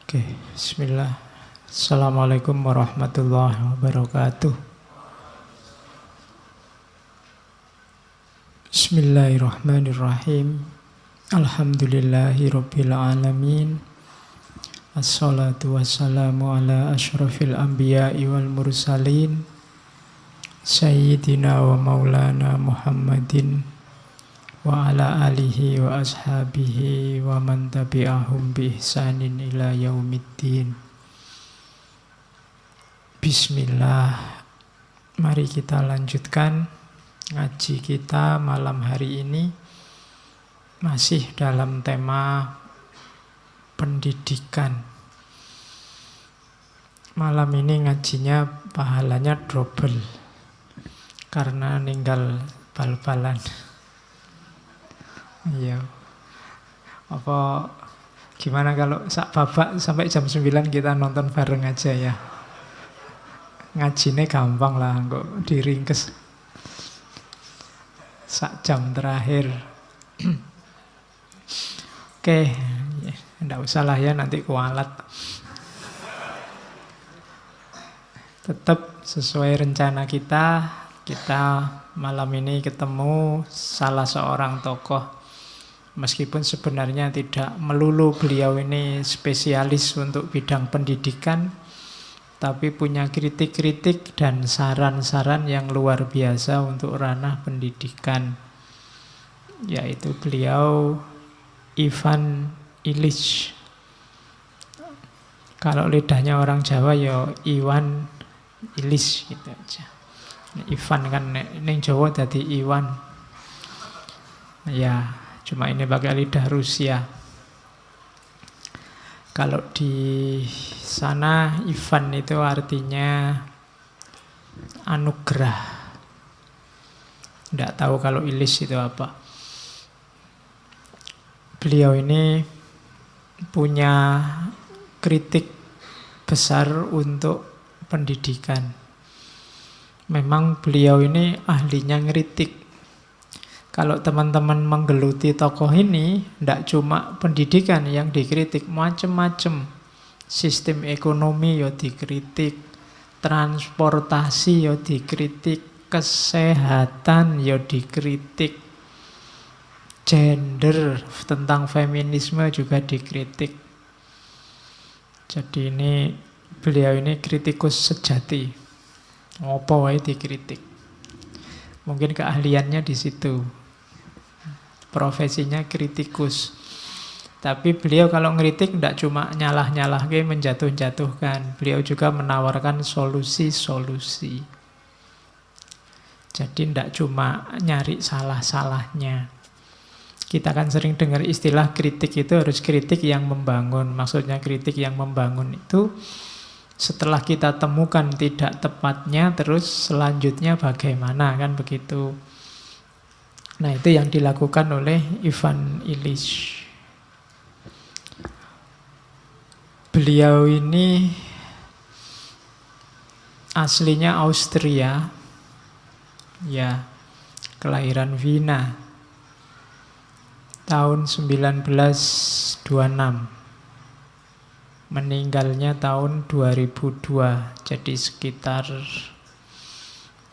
Oke, bismillah. Assalamualaikum warahmatullahi wabarakatuh. Bismillahirrahmanirrahim. Alhamdulillahirabbil alamin. Assalatu wassalamu ala asyrafil anbiya'i wal mursalin. Sayyidina wa maulana Muhammadin wa ala alihi wa ashabihi wa man tabi'ahum bi ihsanin ila yaumiddin. Bismillah. Mari kita lanjutkan ngaji kita malam hari ini. Masih dalam tema pendidikan. Malam ini ngajinya pahalanya double karena ninggal bal-balan. Iya. Apa gimana kalau sak babak sampai jam 9 kita nonton bareng aja ya. Ngajine gampang lah, kok diringkes sak jam terakhir. Oke, enggak usah lah ya nanti kualat. Tetap sesuai rencana kita malam ini ketemu salah seorang tokoh. Meskipun sebenarnya tidak melulu beliau ini spesialis untuk bidang pendidikan, tapi punya kritik-kritik dan saran-saran yang luar biasa untuk ranah pendidikan. Yaitu beliau Ivan Illich. Kalau lidahnya orang Jawa ya Iwan Illich gitu aja. Ivan kan ini Jawa jadi Iwan. Ya, cuma ini pakai lidah Rusia. Kalau di sana Ivan itu artinya anugerah. Tidak tahu kalau Illich itu apa. Beliau ini punya kritik besar untuk pendidikan. Memang beliau ini ahlinya ngeritik. Kalau teman-teman menggeluti tokoh ini, tidak cuma pendidikan yang dikritik, macam-macam. Sistem ekonomi ya dikritik, transportasi ya dikritik, kesehatan ya dikritik, gender, tentang feminisme juga dikritik. Jadi ini beliau ini kritikus sejati. Apa wae dikritik. Mungkin keahliannya di situ. Profesinya kritikus. Tapi beliau kalau ngeritik tidak cuma nyalah-nyalah menjatuh-jatuhkan. Beliau juga menawarkan solusi-solusi. Jadi tidak cuma nyari salah-salahnya. Kita kan sering dengar istilah kritik itu harus kritik yang membangun. Maksudnya kritik yang membangun itu setelah kita temukan tidak tepatnya, terus selanjutnya bagaimana, kan begitu. Nah, itu yang dilakukan oleh Ivan Illich. Beliau ini aslinya Austria, ya, kelahiran Wina, tahun 1926. Meninggalnya tahun 2002, jadi sekitar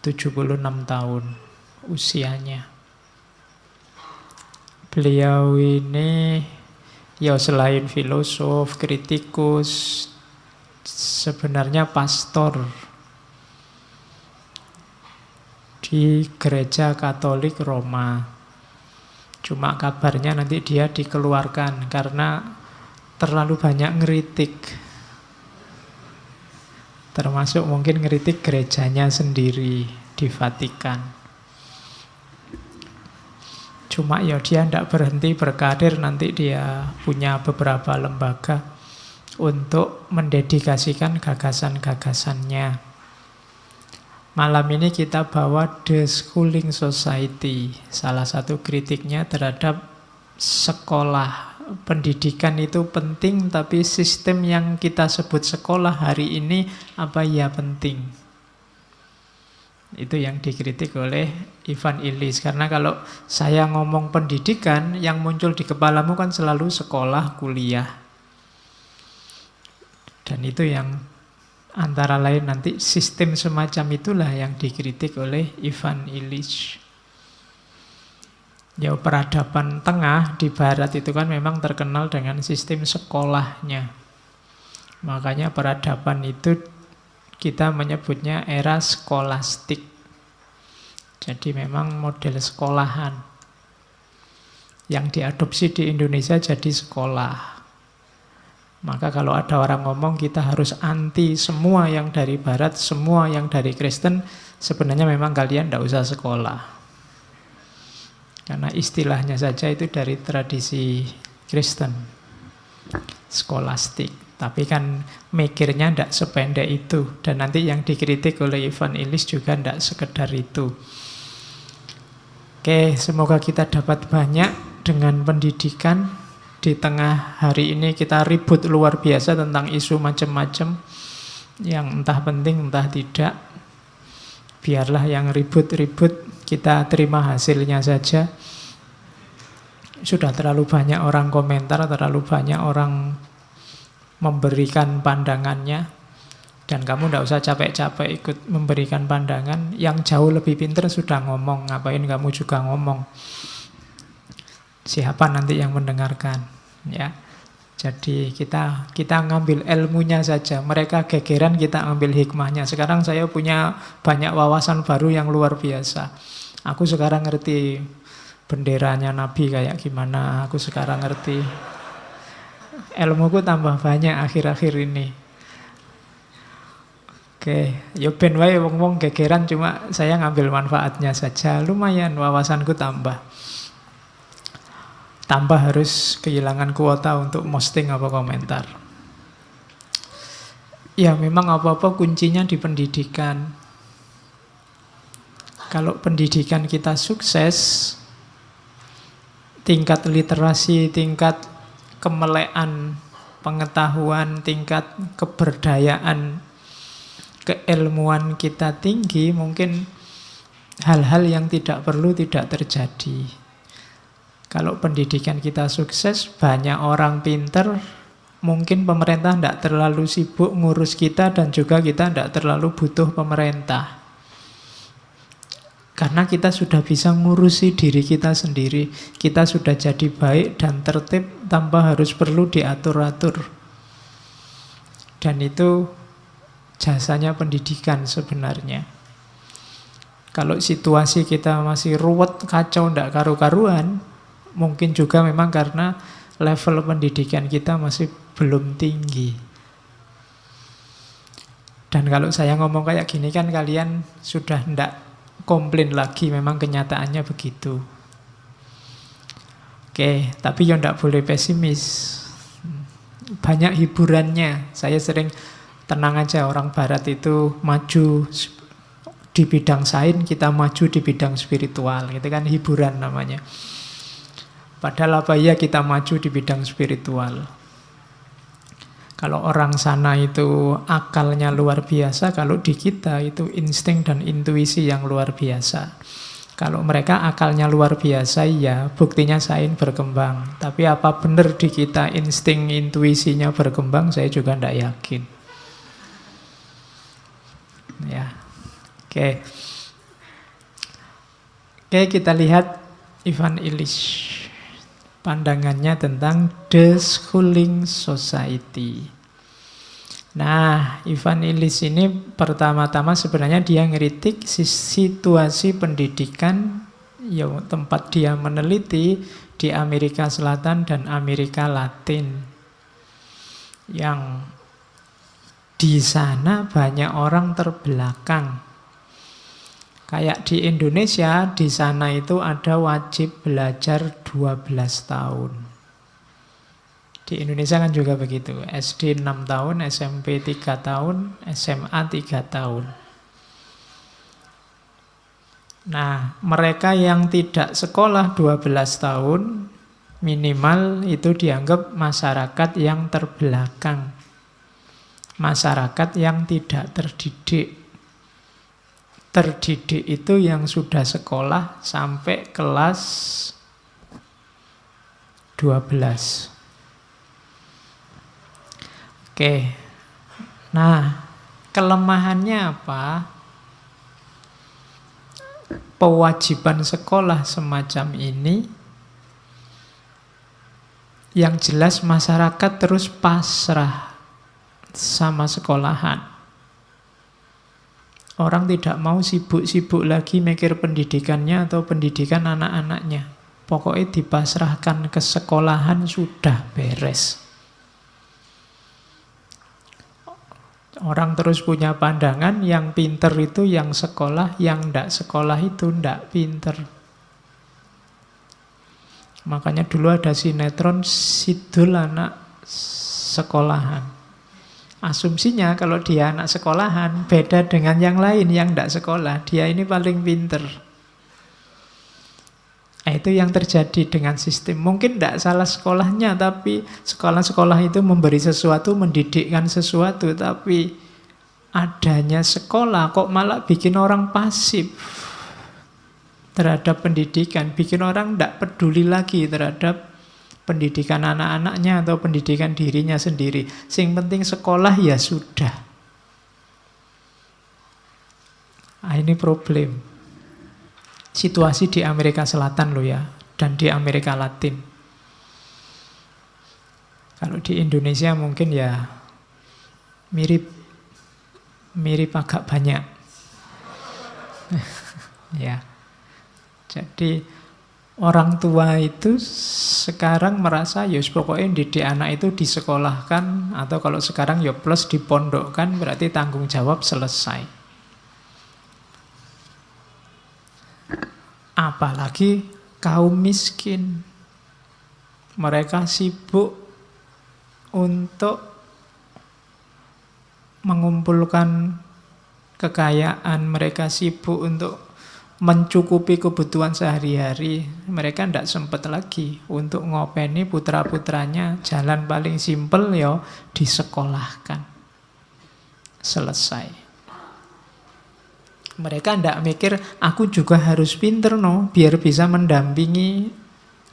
76 tahun usianya. Beliau ini ya selain filosof, kritikus, sebenarnya pastor di gereja Katolik Roma. Cuma kabarnya nanti dia dikeluarkan karena terlalu banyak ngeritik. Termasuk mungkin ngeritik gerejanya sendiri di Vatikan. Cuma ya dia tidak berhenti berkarir, nanti dia punya beberapa lembaga untuk mendedikasikan gagasan-gagasannya. Malam ini kita bawa The Schooling Society. Salah satu kritiknya terhadap sekolah. Pendidikan itu penting, tapi sistem yang kita sebut sekolah hari ini apa ya penting. Itu yang dikritik oleh Ivan Illich. Karena kalau saya ngomong pendidikan, yang muncul di kepalamu kan selalu sekolah, kuliah. Dan itu yang antara lain nanti sistem semacam itulah yang dikritik oleh Ivan Illich. Ya, peradaban tengah di barat itu kan memang terkenal dengan sistem sekolahnya. Makanya peradaban itu kita menyebutnya era skolastik. Jadi memang model sekolahan. Yang diadopsi di Indonesia jadi sekolah. Maka kalau ada orang ngomong kita harus anti semua yang dari barat, semua yang dari Kristen, sebenarnya memang kalian tidak usah sekolah. Karena istilahnya saja itu dari tradisi Kristen, skolastik. Tapi kan mikirnya tidak sependek itu. Dan nanti yang dikritik oleh Ivan Illich juga tidak sekedar itu. Oke, semoga kita dapat banyak dengan pendidikan. Di tengah hari ini kita ribut luar biasa tentang isu macam-macam yang entah penting entah tidak. Biarlah yang ribut-ribut, kita terima hasilnya saja. Sudah terlalu banyak orang komentar, terlalu banyak orang memberikan pandangannya. Dan kamu tidak usah capek-capek ikut memberikan pandangan. Yang jauh lebih pintar sudah ngomong, ngapain kamu juga ngomong. Siapa nanti yang mendengarkan, ya. Jadi kita ngambil ilmunya saja. Mereka gegeran, kita ambil hikmahnya. Sekarang saya punya banyak wawasan baru yang luar biasa. Aku sekarang ngerti benderanya Nabi kayak gimana. Aku sekarang ngerti. Ilmuku tambah banyak akhir-akhir ini. Oke, yo ben wae wong-wong gegeran, cuma saya ngambil manfaatnya saja. Lumayan wawasanku tambah. Tambah harus kehilangan kuota untuk posting apa komentar. Ya memang apa-apa kuncinya di pendidikan. Kalau pendidikan kita sukses, tingkat literasi, tingkat kemelekan pengetahuan, tingkat keberdayaan, keilmuan kita tinggi, mungkin hal-hal yang tidak perlu tidak terjadi. Kalau pendidikan kita sukses, banyak orang pinter, mungkin pemerintah tidak terlalu sibuk ngurus kita dan juga kita tidak terlalu butuh pemerintah. Karena kita sudah bisa ngurusi diri kita sendiri, kita sudah jadi baik dan tertib tanpa harus perlu diatur-atur. Dan itu jasanya pendidikan sebenarnya. Kalau situasi kita masih ruwet, kacau, tidak karu-karuan, mungkin juga memang karena level pendidikan kita masih belum tinggi. Dan kalau saya ngomong kayak gini kan kalian sudah tidak komplain lagi, memang kenyataannya begitu. Oke, tapi ya tidak boleh pesimis. Banyak hiburannya. Saya sering tenang aja, orang barat itu maju di bidang sains, kita maju di bidang spiritual. Itu kan hiburan namanya. Padahal apa ya kita maju di bidang spiritual. Kalau orang sana itu akalnya luar biasa, kalau di kita itu insting dan intuisi yang luar biasa. Kalau mereka akalnya luar biasa, ya buktinya sains berkembang. Tapi apa benar di kita insting intuisinya berkembang, saya juga tidak yakin. Ya, oke. Oke, kita lihat Ivan Illich. Pandangannya tentang the schooling society. Nah, Ivan Illich ini pertama-tama sebenarnya dia ngeritik situasi pendidikan ya, tempat dia meneliti di Amerika Selatan dan Amerika Latin. Yang di sana banyak orang terbelakang. Kayak di Indonesia, di sana itu ada wajib belajar 12 tahun. Di Indonesia kan juga begitu. SD 6 tahun, SMP 3 tahun, SMA 3 tahun. Nah, mereka yang tidak sekolah 12 tahun, minimal itu dianggap masyarakat yang terbelakang. Masyarakat yang tidak terdidik. Terdidik itu yang sudah sekolah sampai kelas 12. Oke, Nah, kelemahannya apa? Pewajiban sekolah semacam ini, yang jelas masyarakat terus pasrah sama sekolahan. Orang tidak mau sibuk-sibuk lagi mikir pendidikannya atau pendidikan anak-anaknya. Pokoknya dipasrahkan ke sekolahan sudah beres. Orang terus punya pandangan yang pinter itu yang sekolah, yang ndak sekolah itu ndak pinter. Makanya dulu ada sinetron Sidul anak sekolahan. Asumsinya kalau dia anak sekolahan beda dengan yang lain yang ndak sekolah. Dia ini paling pinter. Itu yang terjadi dengan sistem. Mungkin tidak salah sekolahnya, tapi sekolah-sekolah itu memberi sesuatu, mendidikkan sesuatu. Tapi adanya sekolah kok malah bikin orang pasif terhadap pendidikan. Bikin orang tidak peduli lagi terhadap pendidikan anak-anaknya atau pendidikan dirinya sendiri. Yang penting sekolah ya sudah. Ini problem. Situasi di Amerika Selatan loh ya, dan di Amerika Latin. Kalau di Indonesia mungkin ya mirip agak banyak. Ya. Jadi orang tua itu sekarang merasa ya pokoknya didik anak itu disekolahkan, atau kalau sekarang ya plus dipondokkan, berarti tanggung jawab selesai. Apalagi kaum miskin. Mereka sibuk untuk mengumpulkan kekayaan. Mereka sibuk untuk mencukupi kebutuhan sehari-hari. Mereka tidak sempat lagi untuk ngopeni putra-putranya. Jalan paling simpel ya disekolahkan. Selesai. Mereka tidak mikir, aku juga harus pinter biar bisa mendampingi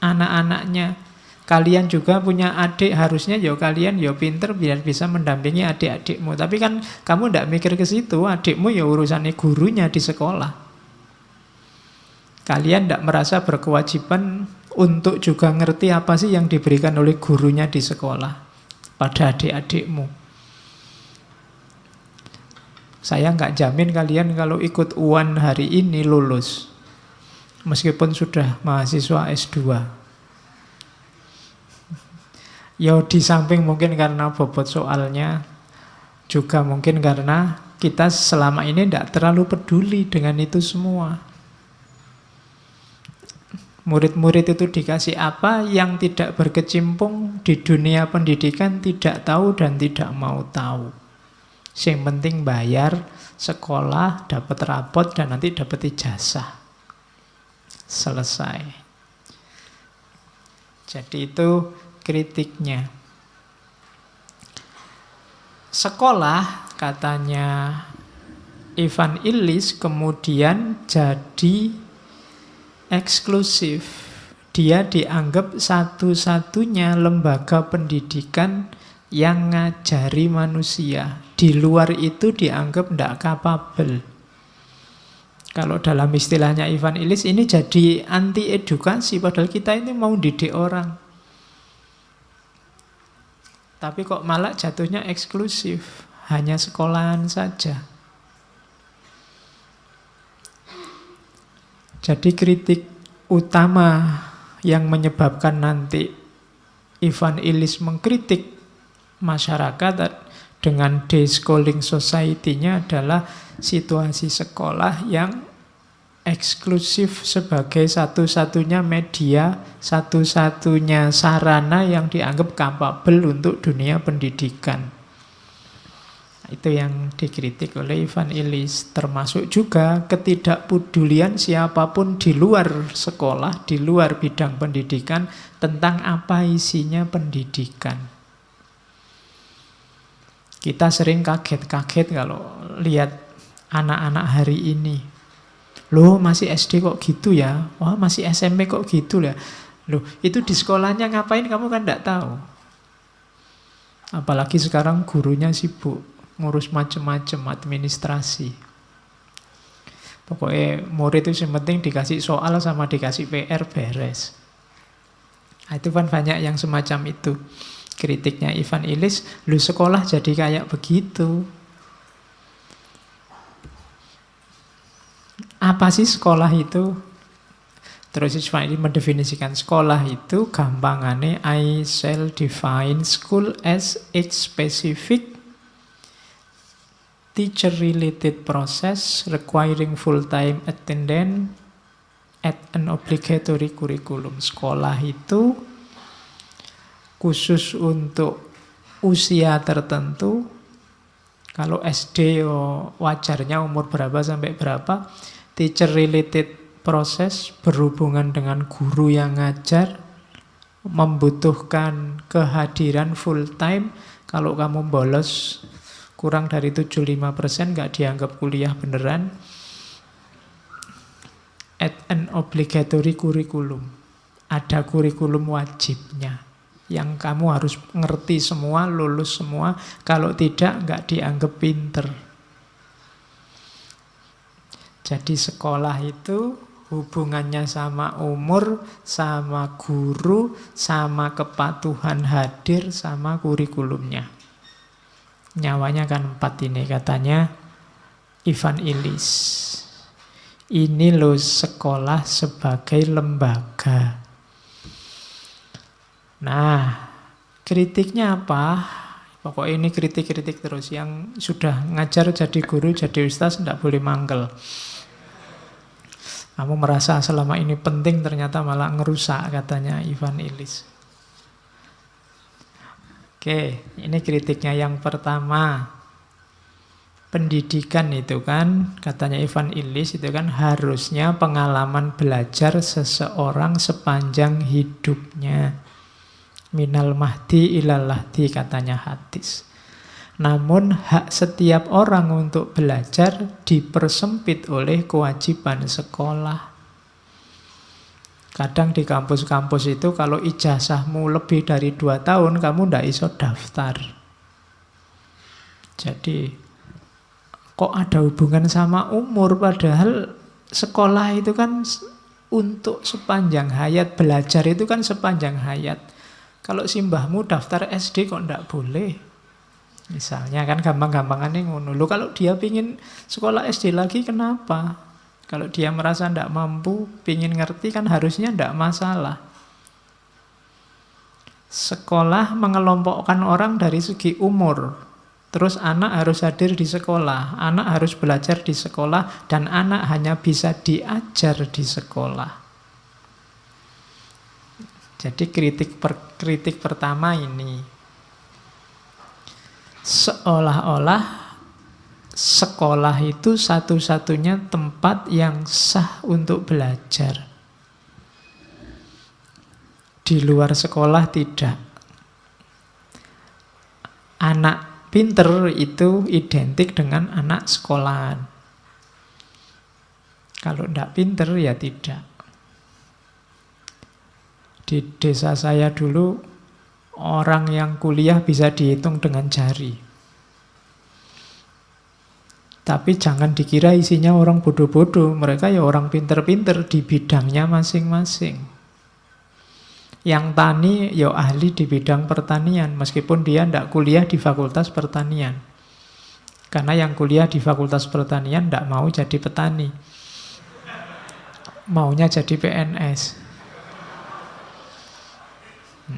anak-anaknya. Kalian juga punya adik, harusnya ya kalian ya pinter biar bisa mendampingi adik-adikmu. Tapi kan kamu tidak mikir ke situ, adikmu ya urusannya gurunya di sekolah. Kalian tidak merasa berkewajiban untuk juga ngerti apa sih yang diberikan oleh gurunya di sekolah pada adik-adikmu. Saya nggak jamin kalian kalau ikut UAN hari ini lulus. Meskipun sudah mahasiswa S2. Ya di samping mungkin karena bobot soalnya, juga mungkin karena kita selama ini tidak terlalu peduli dengan itu semua. Murid-murid itu dikasih apa yang tidak berkecimpung di dunia pendidikan tidak tahu dan tidak mau tahu. Yang penting bayar, sekolah, dapat rapot, dan nanti dapat ijazah. Selesai. Jadi itu kritiknya. Sekolah, katanya Ivan Illich, kemudian jadi eksklusif. Dia dianggap satu-satunya lembaga pendidikan yang ngajari manusia. Di luar itu dianggap tidak kapabel. Kalau dalam istilahnya Ivan Illich, ini jadi anti edukasi, padahal kita ini mau didik orang. Tapi kok malah jatuhnya eksklusif, hanya sekolahan saja. Jadi kritik utama yang menyebabkan nanti Ivan Illich mengkritik masyarakat dengan deschooling society-nya adalah situasi sekolah yang eksklusif sebagai satu-satunya media, satu-satunya sarana yang dianggap kapabel untuk dunia pendidikan. Itu yang dikritik oleh Ivan Illich. Termasuk juga ketidakpedulian siapapun di luar sekolah, di luar bidang pendidikan, tentang apa isinya pendidikan. Kita sering kaget-kaget kalau lihat anak-anak hari ini. Loh, masih SD kok gitu ya? Wah, masih SMP kok gitu ya? Loh, itu di sekolahnya ngapain kamu kan tidak tahu. Apalagi sekarang gurunya sibuk ngurus macem-macem administrasi. Pokoknya murid itu yang penting dikasih soal sama dikasih PR beres. Nah, itu kan banyak yang semacam itu. Kritiknya Ivan Illis, lu sekolah jadi kayak begitu. Apa sih sekolah itu? Terus Ivan Illis mendefinisikan sekolah itu gampangane I shall define school as age specific teacher-related process requiring full-time attendance at an obligatory curriculum. Sekolah itu khusus untuk usia tertentu. Kalau SD wajarnya umur berapa sampai berapa. Teacher-related process berhubungan dengan guru yang ngajar, membutuhkan kehadiran full-time. Kalau kamu bolos kurang dari 75% nggak dianggap kuliah beneran. At an obligatory curriculum. Ada kurikulum wajibnya. Yang kamu harus ngerti semua, lulus semua. Kalau tidak, nggak dianggap pinter. Jadi sekolah itu hubungannya sama umur, sama guru, sama kepatuhan hadir, sama kurikulumnya. Nyawanya kan 4 ini katanya Ivan Illis. Ini loh sekolah sebagai lembaga. Nah, kritiknya apa? Pokoknya ini kritik-kritik terus. Yang sudah ngajar jadi guru, jadi ustaz, tidak boleh mangkel. Kamu merasa selama ini penting, ternyata malah ngerusak, katanya Ivan Illis. Oke, ini kritiknya yang pertama. Pendidikan itu kan, katanya Ivan Illis, itu kan harusnya pengalaman belajar seseorang sepanjang hidupnya. Minal mahdi ilal lahdi, katanya hadis. Namun hak setiap orang untuk belajar dipersempit oleh kewajiban sekolah. Kadang di kampus-kampus itu kalau ijazahmu lebih dari 2 tahun, kamu ndak iso daftar. Jadi, kok ada hubungan sama umur? Padahal sekolah itu kan untuk sepanjang hayat. Belajar itu kan sepanjang hayat. Kalau simbahmu daftar SD kok ndak boleh? Misalnya kan gampang-gampangannya ngono. Loh, kalau dia pingin sekolah SD lagi kenapa? Kalau dia merasa tidak mampu, pingin ngerti kan harusnya tidak masalah. Sekolah mengelompokkan orang dari segi umur. Terus anak harus hadir di sekolah, anak harus belajar di sekolah, dan anak hanya bisa diajar di sekolah. Jadi kritik pertama ini. Seolah-olah sekolah itu satu-satunya tempat yang sah untuk belajar. Di luar sekolah tidak. Anak pinter itu identik dengan anak sekolahan. Kalau tidak pinter ya tidak. Di desa saya dulu, orang yang kuliah bisa dihitung dengan jari. Tapi jangan dikira isinya orang bodoh-bodoh. Mereka ya orang pinter-pinter di bidangnya masing-masing. Yang tani ya ahli di bidang pertanian, meskipun dia tidak kuliah di fakultas pertanian. Karena yang kuliah di fakultas pertanian tidak mau jadi petani. Maunya jadi PNS.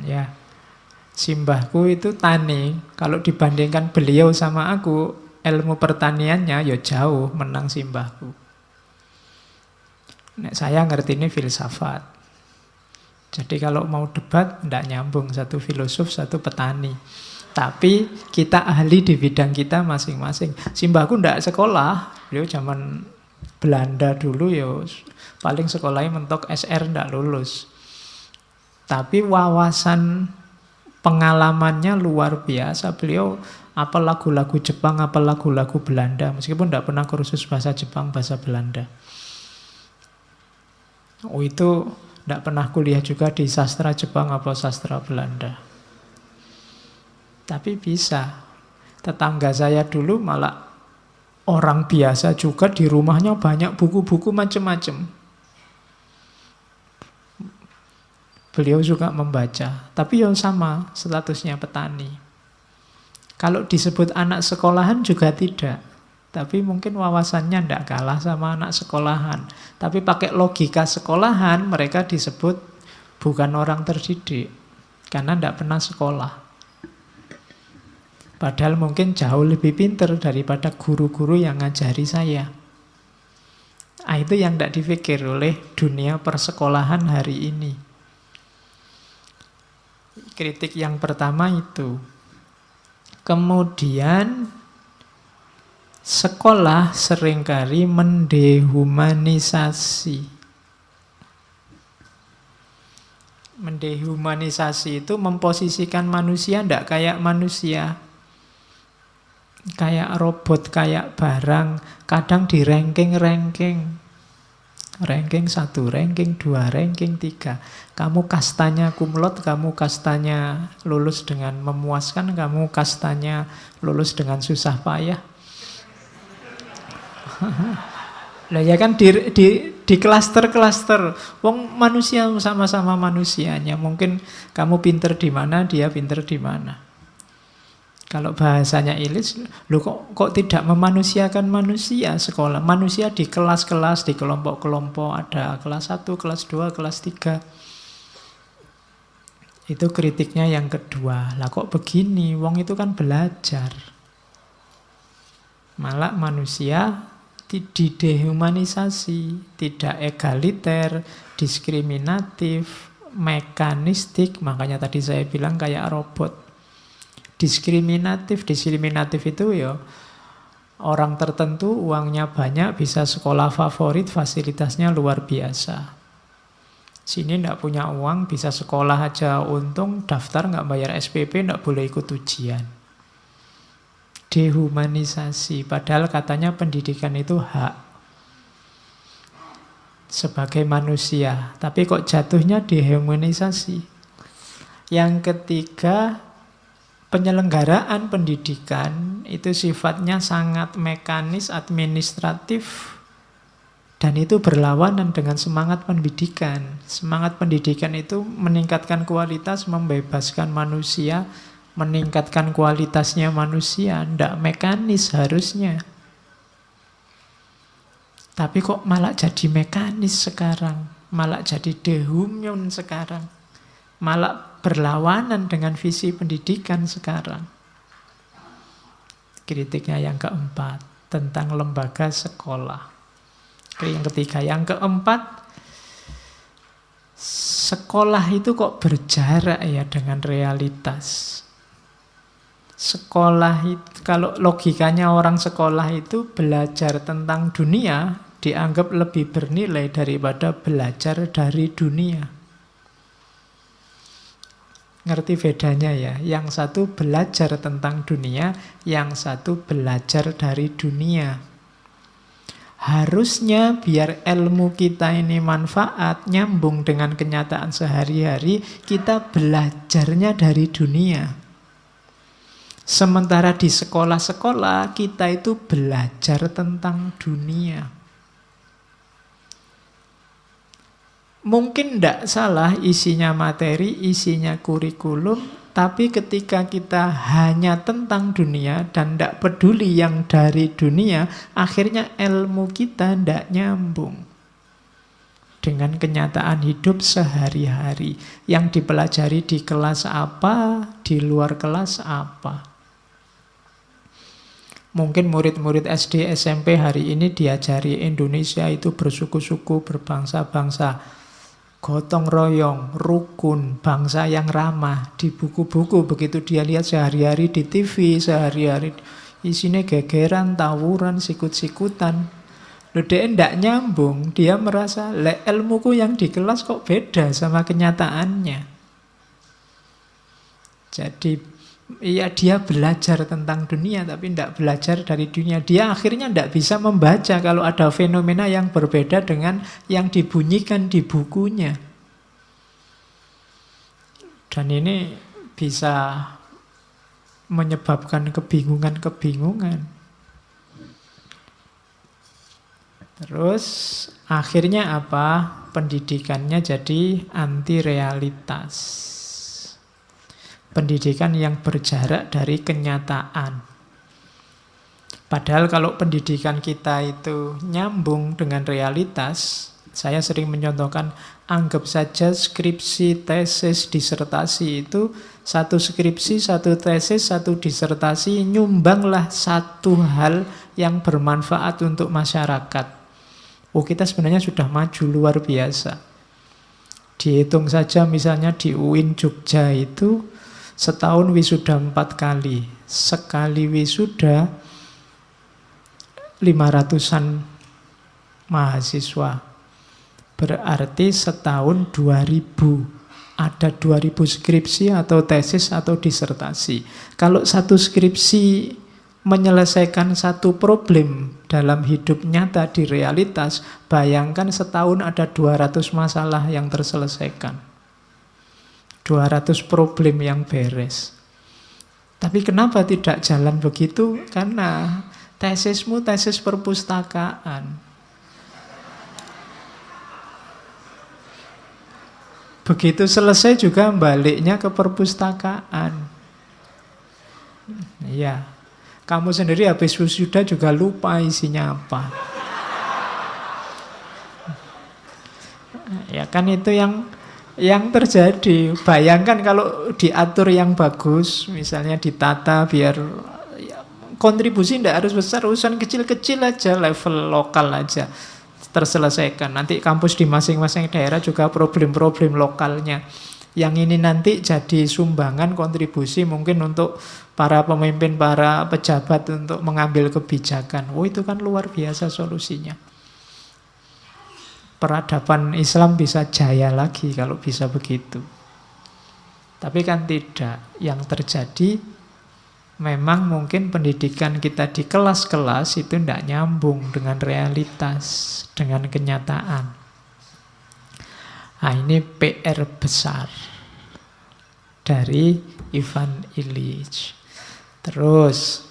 Ya, simbahku itu tani. Kalau dibandingkan beliau sama aku, ilmu pertaniannya ya jauh menang simbahku. Saya ngerti ini filsafat. Jadi kalau mau debat, tidak nyambung. Satu filosof, satu petani. Tapi kita ahli di bidang kita masing-masing. Simbahku tidak sekolah. Beliau zaman Belanda dulu ya paling sekolahnya mentok SR, tidak lulus. Tapi wawasan pengalamannya luar biasa. Beliau apa lagu-lagu Jepang, apa lagu-lagu Belanda. Meskipun tidak pernah kursus bahasa Jepang, bahasa Belanda. Oh, itu tidak pernah kuliah juga di sastra Jepang apa sastra Belanda. Tapi bisa. Tetangga saya dulu malah orang biasa juga, di rumahnya banyak buku-buku macam-macam. Beliau suka membaca, tapi yang sama statusnya petani. Kalau disebut anak sekolahan juga tidak. Tapi mungkin wawasannya tidak kalah sama anak sekolahan. Tapi pakai logika sekolahan, mereka disebut bukan orang terdidik. Karena tidak pernah sekolah. Padahal mungkin jauh lebih pintar daripada guru-guru yang ngajari saya. Itu yang tidak dipikir oleh dunia persekolahan hari ini. Kritik yang pertama itu. Kemudian sekolah seringkali mendehumanisasi. Mendehumanisasi itu memposisikan manusia tidak kayak manusia. Kayak robot, kayak barang. Kadang di ranking-ranking. Ranking 1, ranking 2, ranking 3. Kamu kastanya kumlot, kamu kastanya lulus dengan memuaskan, kamu kastanya lulus dengan susah payah. Lah ya kan di klaster-klaster. Wong manusia sama-sama manusianya. Mungkin kamu pinter di mana, dia pinter di mana. Kalau bahasanya Illich, lu kok tidak memanusiakan manusia sekolah? Manusia di kelas-kelas, di kelompok-kelompok, ada kelas 1, kelas 2, kelas 3. Itu kritiknya yang kedua. Lah kok begini? Wong itu kan belajar. Malah manusia didehumanisasi, tidak egaliter, diskriminatif, mekanistik. Makanya tadi saya bilang kayak robot. Diskriminatif itu ya orang tertentu uangnya banyak, bisa sekolah favorit, fasilitasnya luar biasa. Sini nggak punya uang, bisa sekolah aja untung, daftar nggak bayar SPP, nggak boleh ikut ujian. Dehumanisasi, padahal katanya pendidikan itu hak sebagai manusia, tapi kok jatuhnya dehumanisasi. Yang ketiga, penyelenggaraan pendidikan itu sifatnya sangat mekanis, administratif, dan itu berlawanan dengan semangat pendidikan. Semangat pendidikan itu meningkatkan kualitas, membebaskan manusia, meningkatkan kualitasnya manusia, tidak mekanis harusnya. Tapi kok malah jadi mekanis sekarang, malah jadi dehuman sekarang, malah berlawanan dengan visi pendidikan sekarang. Kritiknya yang keempat, tentang lembaga sekolah. Yang ketiga, yang keempat, sekolah itu kok berjarak ya dengan realitas. Sekolah itu, kalau logikanya orang sekolah itu belajar tentang dunia, dianggap lebih bernilai daripada belajar dari dunia. Ngerti bedanya ya? Yang satu belajar tentang dunia, yang satu belajar dari dunia. Harusnya biar ilmu kita ini manfaat, nyambung dengan kenyataan sehari-hari, kita belajarnya dari dunia. Sementara di sekolah-sekolah, kita itu belajar tentang dunia. Mungkin tidak salah isinya materi, isinya kurikulum, tapi ketika kita hanya tentang dunia dan tidak peduli yang dari dunia, akhirnya ilmu kita tidak nyambung dengan kenyataan hidup sehari-hari. Yang dipelajari di kelas apa, di luar kelas apa. Mungkin murid-murid SD, SMP hari ini diajari Indonesia itu bersuku-suku, berbangsa-bangsa, gotong royong, rukun, bangsa yang ramah di buku-buku. Begitu dia lihat sehari-hari di TV, sehari-hari isinya gegeran, tawuran, sikut-sikutan. Loh, dia tidak nyambung. Dia merasa, ilmuku yang di kelas kok beda sama kenyataannya. Jadi ya dia belajar tentang dunia tapi tidak belajar dari dunia. Dia akhirnya tidak bisa membaca kalau ada fenomena yang berbeda dengan yang dibunyikan di bukunya. Dan ini bisa menyebabkan kebingungan-kebingungan. Terus akhirnya apa? Pendidikannya jadi anti realitas. Pendidikan yang berjarak dari kenyataan. Padahal kalau pendidikan kita itu nyambung dengan realitas, saya sering mencontohkan, anggap saja skripsi, tesis, disertasi itu satu skripsi, satu tesis, satu disertasi nyumbanglah satu hal yang bermanfaat untuk masyarakat. Oh, kita sebenarnya sudah maju luar biasa. Dihitung saja misalnya di UIN Jogja itu setahun wisuda 4 kali. Sekali wisuda 500-an mahasiswa. Berarti setahun 2000. Ada 2000 skripsi atau tesis atau disertasi. Kalau satu skripsi menyelesaikan satu problem dalam hidup nyata di realitas, bayangkan setahun ada 200 masalah yang terselesaikan. 200 problem yang beres. Tapi kenapa tidak jalan begitu? Karena tesismu tesis perpustakaan. Begitu selesai juga baliknya ke perpustakaan. Iya. Kamu sendiri habis wisuda juga lupa isinya apa. Ya kan itu yang terjadi. Bayangkan kalau diatur yang bagus, misalnya ditata biar ya, kontribusi tidak harus besar, urusan kecil-kecil aja, level lokal aja terselesaikan. Nanti kampus di masing-masing daerah juga problem-problem lokalnya. Yang ini nanti jadi sumbangan kontribusi mungkin untuk para pemimpin, para pejabat untuk mengambil kebijakan. Oh, itu kan luar biasa solusinya. Peradaban Islam bisa jaya lagi kalau bisa begitu. Tapi kan tidak. Yang terjadi memang mungkin pendidikan kita di kelas-kelas itu tidak nyambung dengan realitas, dengan kenyataan. Nah, ini PR besar dari Ivan Illich. Terus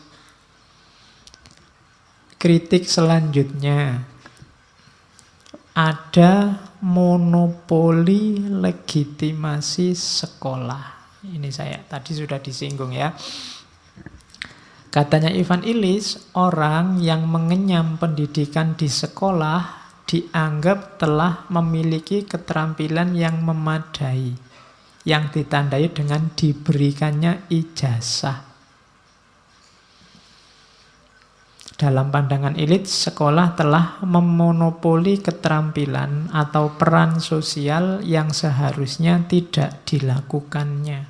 kritik selanjutnya, ada monopoli legitimasi sekolah. Ini saya tadi sudah disinggung ya. Katanya Ivan Illich, orang yang mengenyam pendidikan di sekolah dianggap telah memiliki keterampilan yang memadai, yang ditandai dengan diberikannya ijazah. Dalam pandangan Illich, sekolah telah memonopoli keterampilan atau peran sosial yang seharusnya tidak dilakukannya.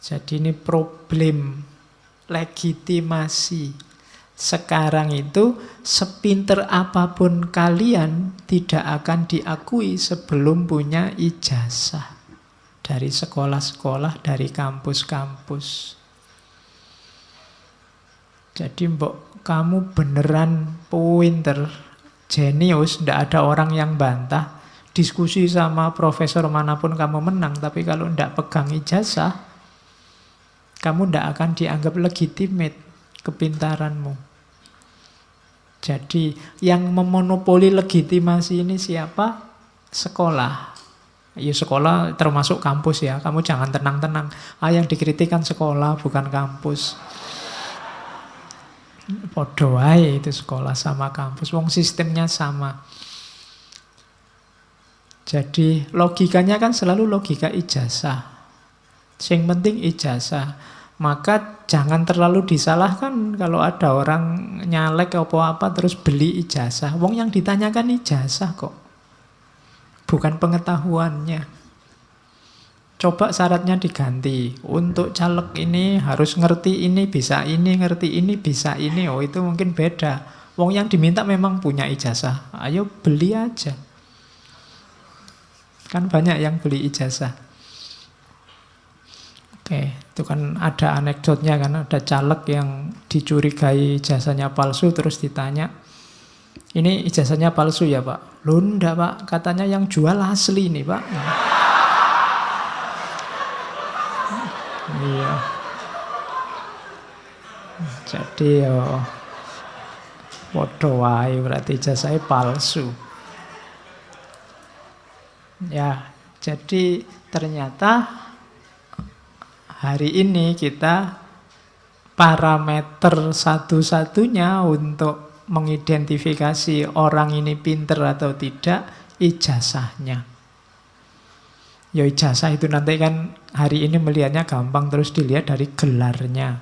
Jadi ini problem legitimasi. Sekarang itu sepinter apapun kalian tidak akan diakui sebelum punya ijazah dari sekolah-sekolah, dari kampus-kampus. Jadi mbok kamu beneran pinter, jenius, tidak ada orang yang bantah. Diskusi sama profesor manapun kamu menang, tapi kalau tidak pegang ijazah, kamu tidak akan dianggap legitimate kepintaranmu. Jadi yang memonopoli legitimasi ini siapa? Sekolah. Ya sekolah termasuk kampus ya. Kamu jangan tenang-tenang. Yang dikritikkan sekolah bukan kampus. Podo ae itu sekolah sama kampus. Wong sistemnya sama. Jadi logikanya kan selalu logika ijazah. Yang penting ijazah. Maka jangan terlalu disalahkan kalau ada orang nyalek apa-apa terus beli ijazah. Wong yang ditanyakan ijazah kok. Bukan pengetahuannya. Coba syaratnya diganti. Untuk caleg ini harus ngerti ini, bisa ini, ngerti ini, bisa ini. Oh itu mungkin beda. Wong yang diminta memang punya ijazah. Ayo beli aja. Kan banyak yang beli ijazah. Oke, itu kan ada anekdotnya kan, ada caleg yang dicurigai ijazahnya palsu terus ditanya, ini ijazahnya palsu ya Pak? Loh enggak Pak, katanya yang jual asli nih Pak. Iya. Jadi yo padha wae berarti ijazahnya palsu. Ya, jadi ternyata hari ini kita parameter satu-satunya untuk mengidentifikasi orang ini pinter atau tidak, ijazahnya. Ya ijazah itu nanti kan hari ini melihatnya gampang, terus dilihat dari gelarnya.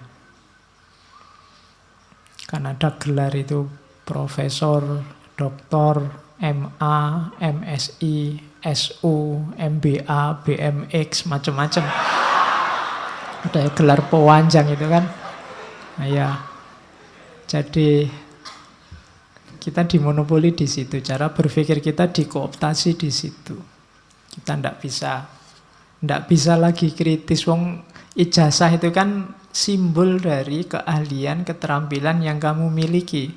Kan ada gelar itu profesor, doktor, MA, MSI, SU, MBA, BMX, macam-macam. Ada gelar pewanjang itu kan. Nah, ya. Jadi kita dimonopoli di situ. Cara berpikir kita dikooptasi di situ. Kita ndak bisa lagi kritis. Wong ijazah itu kan simbol dari keahlian, keterampilan yang kamu miliki.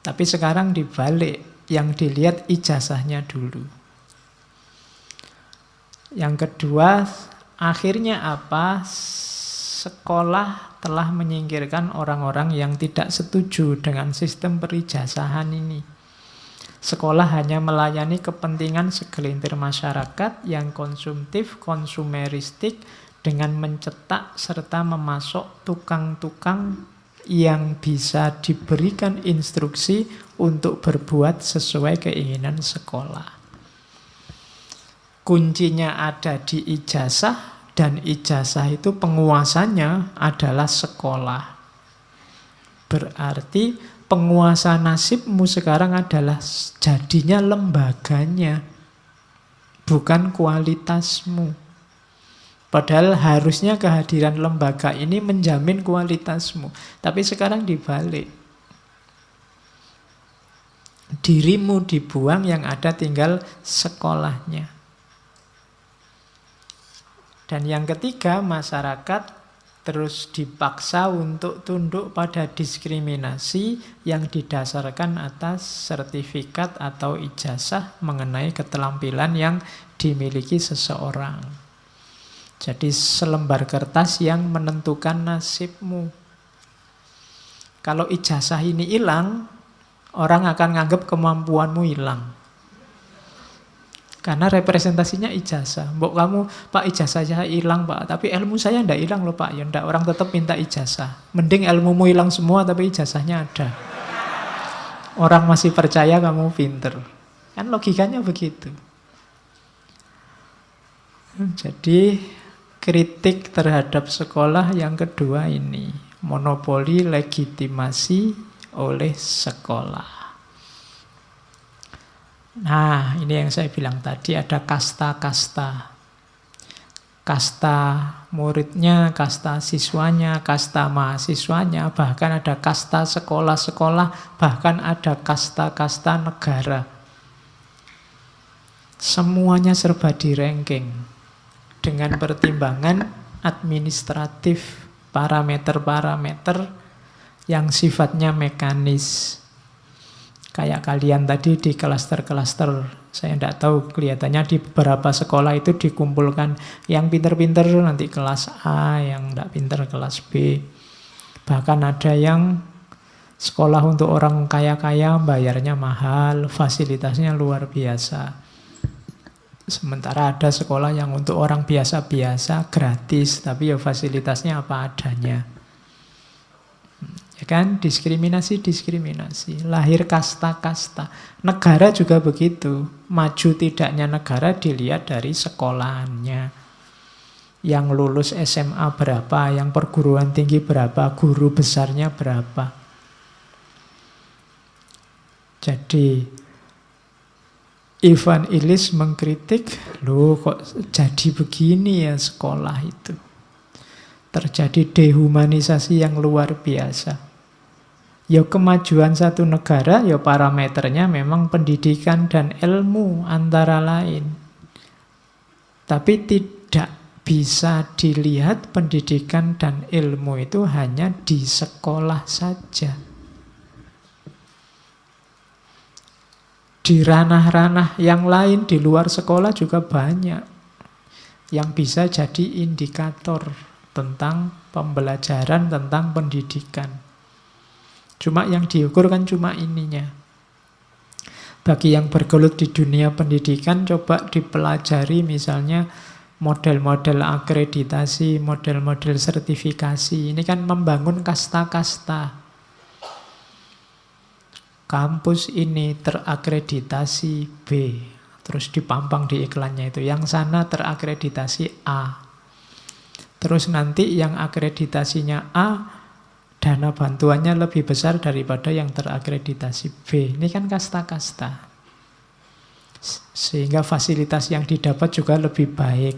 Tapi sekarang dibalik, yang dilihat ijazahnya dulu. Yang kedua, akhirnya apa? Sekolah telah menyingkirkan orang-orang yang tidak setuju dengan sistem perijazahan ini. Sekolah hanya melayani kepentingan segelintir masyarakat yang konsumtif, konsumeristik, dengan mencetak serta memasok tukang-tukang yang bisa diberikan instruksi untuk berbuat sesuai keinginan sekolah. Kuncinya ada di ijazah, dan ijazah itu penguasanya adalah sekolah. Berarti penguasa nasibmu sekarang adalah jadinya lembaganya, bukan kualitasmu. Padahal harusnya kehadiran lembaga ini menjamin kualitasmu. Tapi sekarang dibalik. Dirimu dibuang, yang ada tinggal sekolahnya. Dan yang ketiga, masyarakat terus dipaksa untuk tunduk pada diskriminasi yang didasarkan atas sertifikat atau ijazah mengenai keterampilan yang dimiliki seseorang. Jadi selembar kertas yang menentukan nasibmu. Kalau ijazah ini hilang, orang akan menganggap kemampuanmu hilang. Karena representasinya ijazah. Mbok kamu, Pak, ijazah saya hilang, Pak. Tapi ilmu saya tidak hilang loh, Pak. Ya enggak, orang tetap minta ijazah. Mending ilmumu hilang semua tapi ijazahnya ada. Orang masih percaya kamu pinter. Kan logikanya begitu. Jadi kritik terhadap sekolah yang kedua ini, monopoli legitimasi oleh sekolah. Nah, ini yang saya bilang tadi, ada kasta-kasta. Kasta muridnya, kasta siswanya, kasta mahasiswanya, bahkan ada kasta sekolah-sekolah, bahkan ada kasta-kasta negara. Semuanya serba di-ranking dengan pertimbangan administratif, parameter-parameter yang sifatnya mekanis. Kayak kalian tadi di klaster-klaster, saya tidak tahu, kelihatannya di beberapa sekolah itu dikumpulkan yang pinter-pinter nanti kelas A, yang tidak pinter kelas B. Bahkan ada yang sekolah untuk orang kaya-kaya, bayarnya mahal, fasilitasnya luar biasa. Sementara ada sekolah yang untuk orang biasa-biasa, gratis, tapi ya fasilitasnya apa adanya. Ya kan, diskriminasi. Lahir kasta-kasta. Negara juga begitu. Maju tidaknya negara dilihat dari sekolahannya. Yang lulus SMA berapa, yang perguruan tinggi berapa, guru besarnya berapa. Jadi Ivan Illich mengkritik, loh kok jadi begini ya sekolah itu. Terjadi dehumanisasi yang luar biasa. Ya kemajuan satu negara, ya parameternya memang pendidikan dan ilmu antara lain. Tapi tidak bisa dilihat pendidikan dan ilmu itu hanya di sekolah saja. Di ranah-ranah yang lain di luar sekolah juga banyak yang bisa jadi indikator tentang pembelajaran, tentang pendidikan. Cuma yang diukur kan cuma ininya. Bagi yang bergelut di dunia pendidikan, coba dipelajari misalnya model-model akreditasi, model-model sertifikasi. Ini kan membangun kasta-kasta. Kampus ini terakreditasi B, terus dipampang di iklannya itu. Yang sana terakreditasi A. Terus nanti yang akreditasinya A, dana bantuannya lebih besar daripada yang terakreditasi B. Ini kan kasta-kasta. Sehingga fasilitas yang didapat juga lebih baik.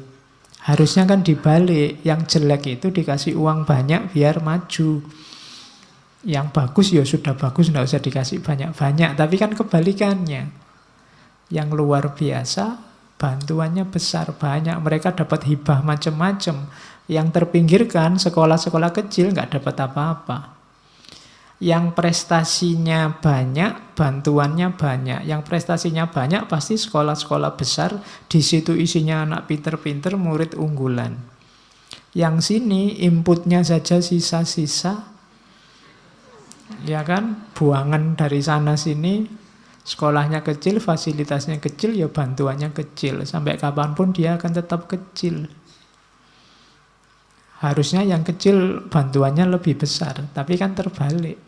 Harusnya kan dibalik. Yang jelek itu dikasih uang banyak biar maju. Yang bagus ya sudah bagus, tidak usah dikasih banyak-banyak. Tapi kan kebalikannya. Yang luar biasa, bantuannya besar, banyak. Mereka dapat hibah macam-macam. Yang terpinggirkan, sekolah-sekolah kecil nggak dapat apa-apa. Yang prestasinya banyak, bantuannya banyak. Yang prestasinya banyak pasti sekolah-sekolah besar. Di situ isinya anak pinter-pinter, murid unggulan. Yang sini inputnya saja sisa-sisa. Ya kan, buangan dari sana sini. Sekolahnya kecil, fasilitasnya kecil, ya bantuannya kecil. Sampai kapanpun dia akan tetap kecil. Harusnya yang kecil bantuannya lebih besar, tapi kan terbalik.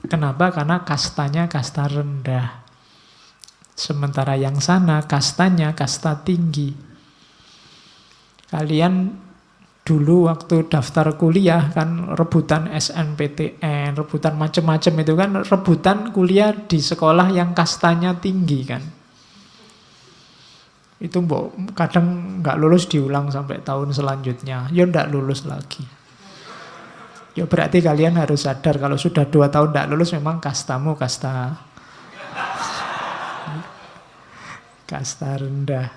Kenapa? Karena kastanya kasta rendah. Sementara yang sana kastanya kasta tinggi. Kalian dulu waktu daftar kuliah kan rebutan SNPTN, rebutan macam-macam itu kan rebutan kuliah di sekolah yang kastanya tinggi kan. Itu kadang nggak lulus diulang sampai tahun selanjutnya. Ya nggak lulus lagi. Ya berarti kalian harus sadar kalau sudah 2 tahun nggak lulus memang kastamu kasta rendah.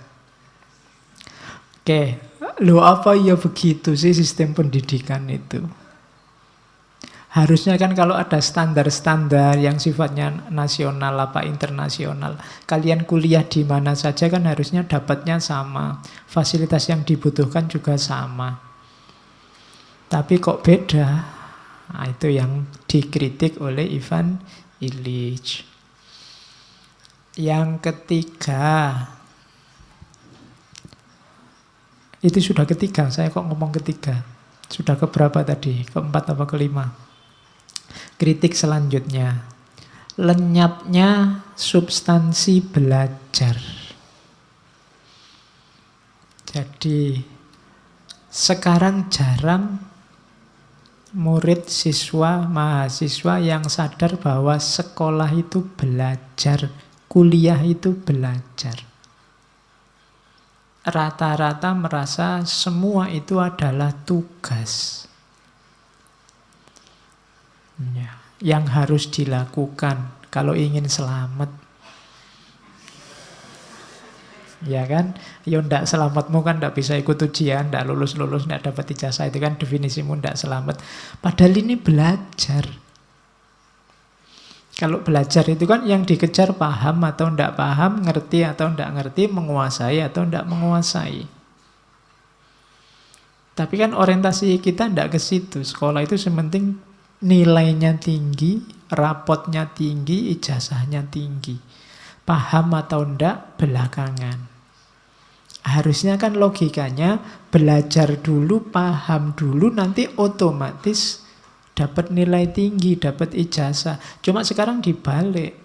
Oke, lo apa ya begitu sih sistem pendidikan itu? Harusnya kan kalau ada standar-standar yang sifatnya nasional apa internasional, kalian kuliah di mana saja kan harusnya dapatnya sama. Fasilitas yang dibutuhkan juga sama. Tapi kok beda? Nah, itu yang dikritik oleh Ivan Illich. Yang ketiga, itu sudah ketiga, saya kok ngomong ketiga. Sudah keberapa tadi? Keempat apa kelima? Kritik selanjutnya, lenyapnya substansi belajar. Jadi sekarang jarang murid, siswa, mahasiswa yang sadar bahwa sekolah itu belajar, kuliah itu belajar. Rata-rata merasa semua itu adalah tugas. Ya, yang harus dilakukan kalau ingin selamat. Ya kan? Ya ndak selamatmu kan ndak bisa ikut ujian, ndak lulus-lulus, ndak dapat ijazah, itu kan definisimu ndak selamat. Padahal ini belajar. Kalau belajar itu kan yang dikejar paham atau ndak paham, ngerti atau ndak ngerti, menguasai atau ndak menguasai. Tapi kan orientasi kita ndak ke situ. Sekolah itu sementing nilainya tinggi, rapotnya tinggi, ijazahnya tinggi. Paham atau ndak belakangan. Harusnya kan logikanya belajar dulu, paham dulu, nanti otomatis dapat nilai tinggi, dapat ijazah. Cuma sekarang dibalik.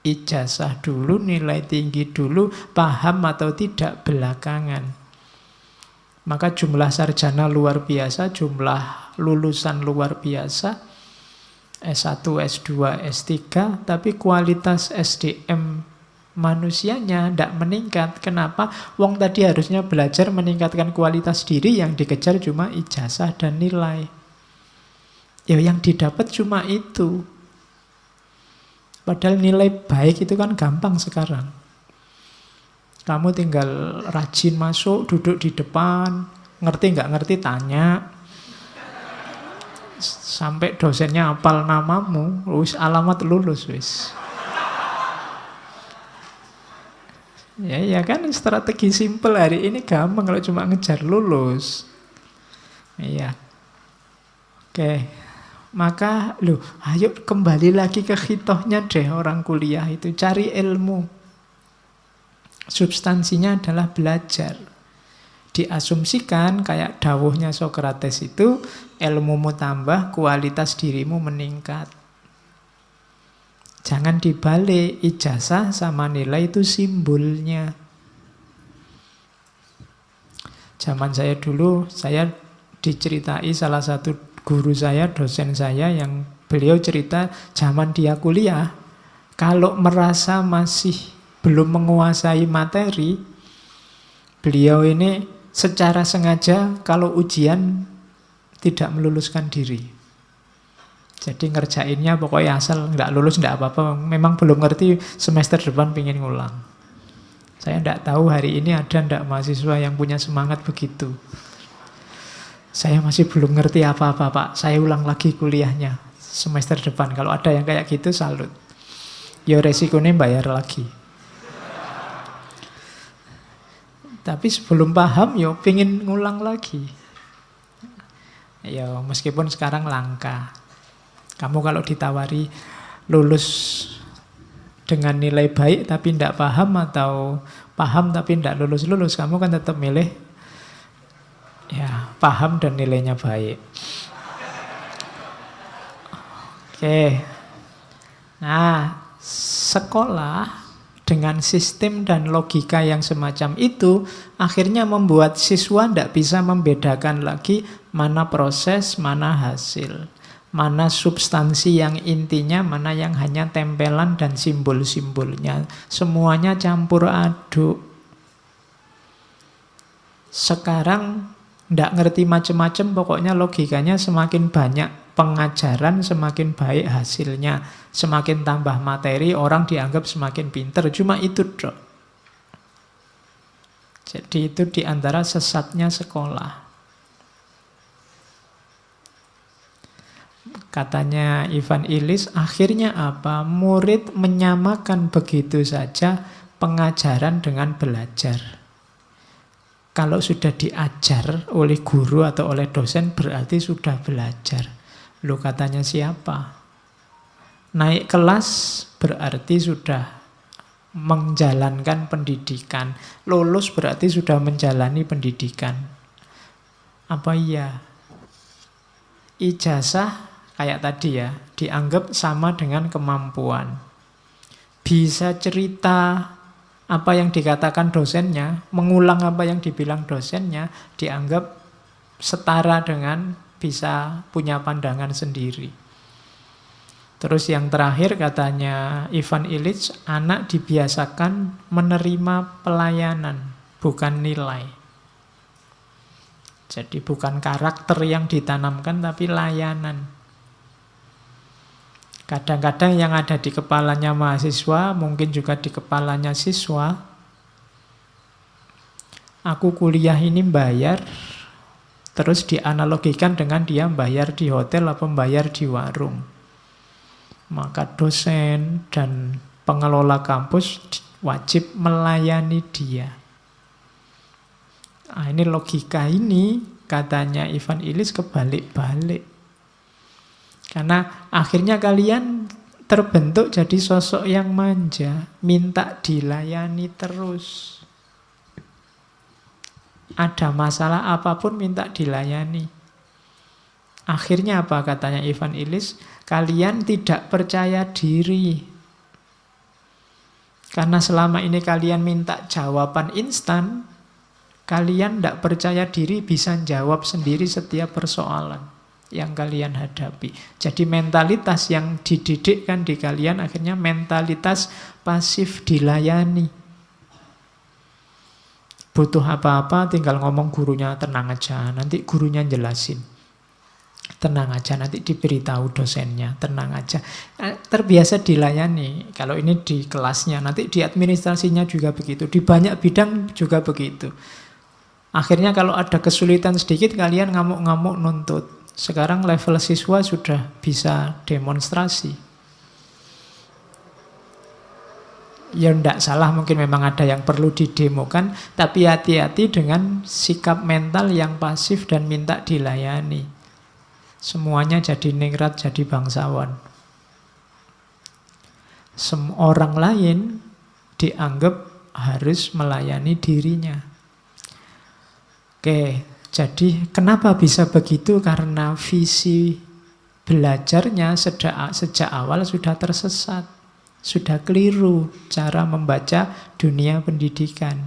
Ijazah dulu, nilai tinggi dulu, paham atau tidak belakangan. Maka jumlah sarjana luar biasa, jumlah lulusan luar biasa, S1, S2, S3, tapi kualitas SDM manusianya tidak meningkat. Kenapa? Wong tadi harusnya belajar meningkatkan kualitas diri, yang dikejar cuma ijazah dan nilai. Ya yang didapat cuma itu. Padahal nilai baik itu kan gampang sekarang. Kamu tinggal rajin masuk, duduk di depan, ngerti nggak ngerti tanya. Sampai dosennya hafal namamu, wis alamat lulus wis. Ya kan strategi simple hari ini gampang kalau cuma ngejar lulus. Iya. Oke. Maka ayo kembali lagi ke khitohnya deh orang kuliah itu. Cari ilmu. Substansinya adalah belajar. Diasumsikan kayak dawuhnya Sokrates itu, ilmumu tambah, kualitas dirimu meningkat. Jangan dibalik, ijazah sama nilai itu simbolnya. Zaman saya dulu, saya diceritai salah satu guru saya, dosen saya, yang beliau cerita zaman dia kuliah, kalau merasa masih belum menguasai materi, beliau ini secara sengaja kalau ujian tidak meluluskan diri. Jadi ngerjainnya pokoknya asal nggak lulus nggak apa-apa. Memang belum ngerti, semester depan pengen ngulang. Saya nggak tahu hari ini ada nggak mahasiswa yang punya semangat begitu. Saya masih belum ngerti apa-apa Pak. Saya ulang lagi kuliahnya semester depan. Kalau ada yang kayak gitu salut. Ya resikonya bayar lagi. Tapi sebelum paham ya pengen ngulang lagi. Ya meskipun sekarang langka. Kamu kalau ditawari lulus dengan nilai baik tapi tidak paham, atau paham tapi tidak lulus-lulus, kamu kan tetap milih ya paham dan nilainya baik. Oke. Nah, sekolah dengan sistem dan logika yang semacam itu akhirnya membuat siswa tidak bisa membedakan lagi mana proses, mana hasil. Mana substansi yang intinya, mana yang hanya tempelan dan simbol-simbolnya. Semuanya campur aduk. Sekarang ndak ngerti macam-macam, pokoknya logikanya semakin banyak pengajaran, semakin baik hasilnya. Semakin tambah materi, orang dianggap semakin pinter. Cuma itu dok. Jadi itu diantara sesatnya sekolah. Katanya Ivan Illich, akhirnya apa? Murid menyamakan begitu saja pengajaran dengan belajar. Kalau sudah diajar oleh guru atau oleh dosen berarti sudah belajar. Loh katanya siapa? Naik kelas berarti sudah menjalankan pendidikan. Lulus berarti sudah menjalani pendidikan. Apa iya? Ijazah kayak tadi ya, dianggap sama dengan kemampuan. Bisa cerita apa yang dikatakan dosennya, mengulang apa yang dibilang dosennya, dianggap setara dengan bisa punya pandangan sendiri. Terus yang terakhir katanya Ivan Illich, anak dibiasakan menerima pelayanan, bukan nilai. Jadi bukan karakter yang ditanamkan, tapi layanan. Kadang-kadang yang ada di kepalanya mahasiswa, mungkin juga di kepalanya siswa, aku kuliah ini bayar, terus dianalogikan dengan dia bayar di hotel atau bayar di warung. Maka dosen dan pengelola kampus wajib melayani dia. Nah, ini logika ini, katanya Ivan Illich, kebalik-balik. Karena akhirnya kalian terbentuk jadi sosok yang manja, minta dilayani terus. Ada masalah apapun minta dilayani. Akhirnya apa katanya Ivan Illich? Kalian tidak percaya diri. Karena selama ini kalian minta jawaban instan, kalian tidak percaya diri bisa jawab sendiri setiap persoalan yang kalian hadapi. Jadi mentalitas yang dididikkan di kalian akhirnya mentalitas pasif dilayani. Butuh apa-apa tinggal ngomong gurunya, tenang aja, nanti gurunya jelasin. Tenang aja, nanti diberitahu dosennya, tenang aja. Terbiasa dilayani. Kalau ini di kelasnya, nanti di administrasinya juga begitu. Di banyak bidang juga begitu. Akhirnya kalau ada kesulitan sedikit, kalian ngamuk-ngamuk nuntut. Sekarang level siswa sudah bisa demonstrasi. Ya ndak salah, mungkin memang ada yang perlu didemokan, tapi hati-hati dengan sikap mental yang pasif dan minta dilayani. Semuanya jadi ningrat, jadi bangsawan. Orang lain dianggap harus melayani dirinya. Oke, jadi kenapa bisa begitu? Karena visi belajarnya sejak awal sudah tersesat. Sudah keliru cara membaca dunia pendidikan,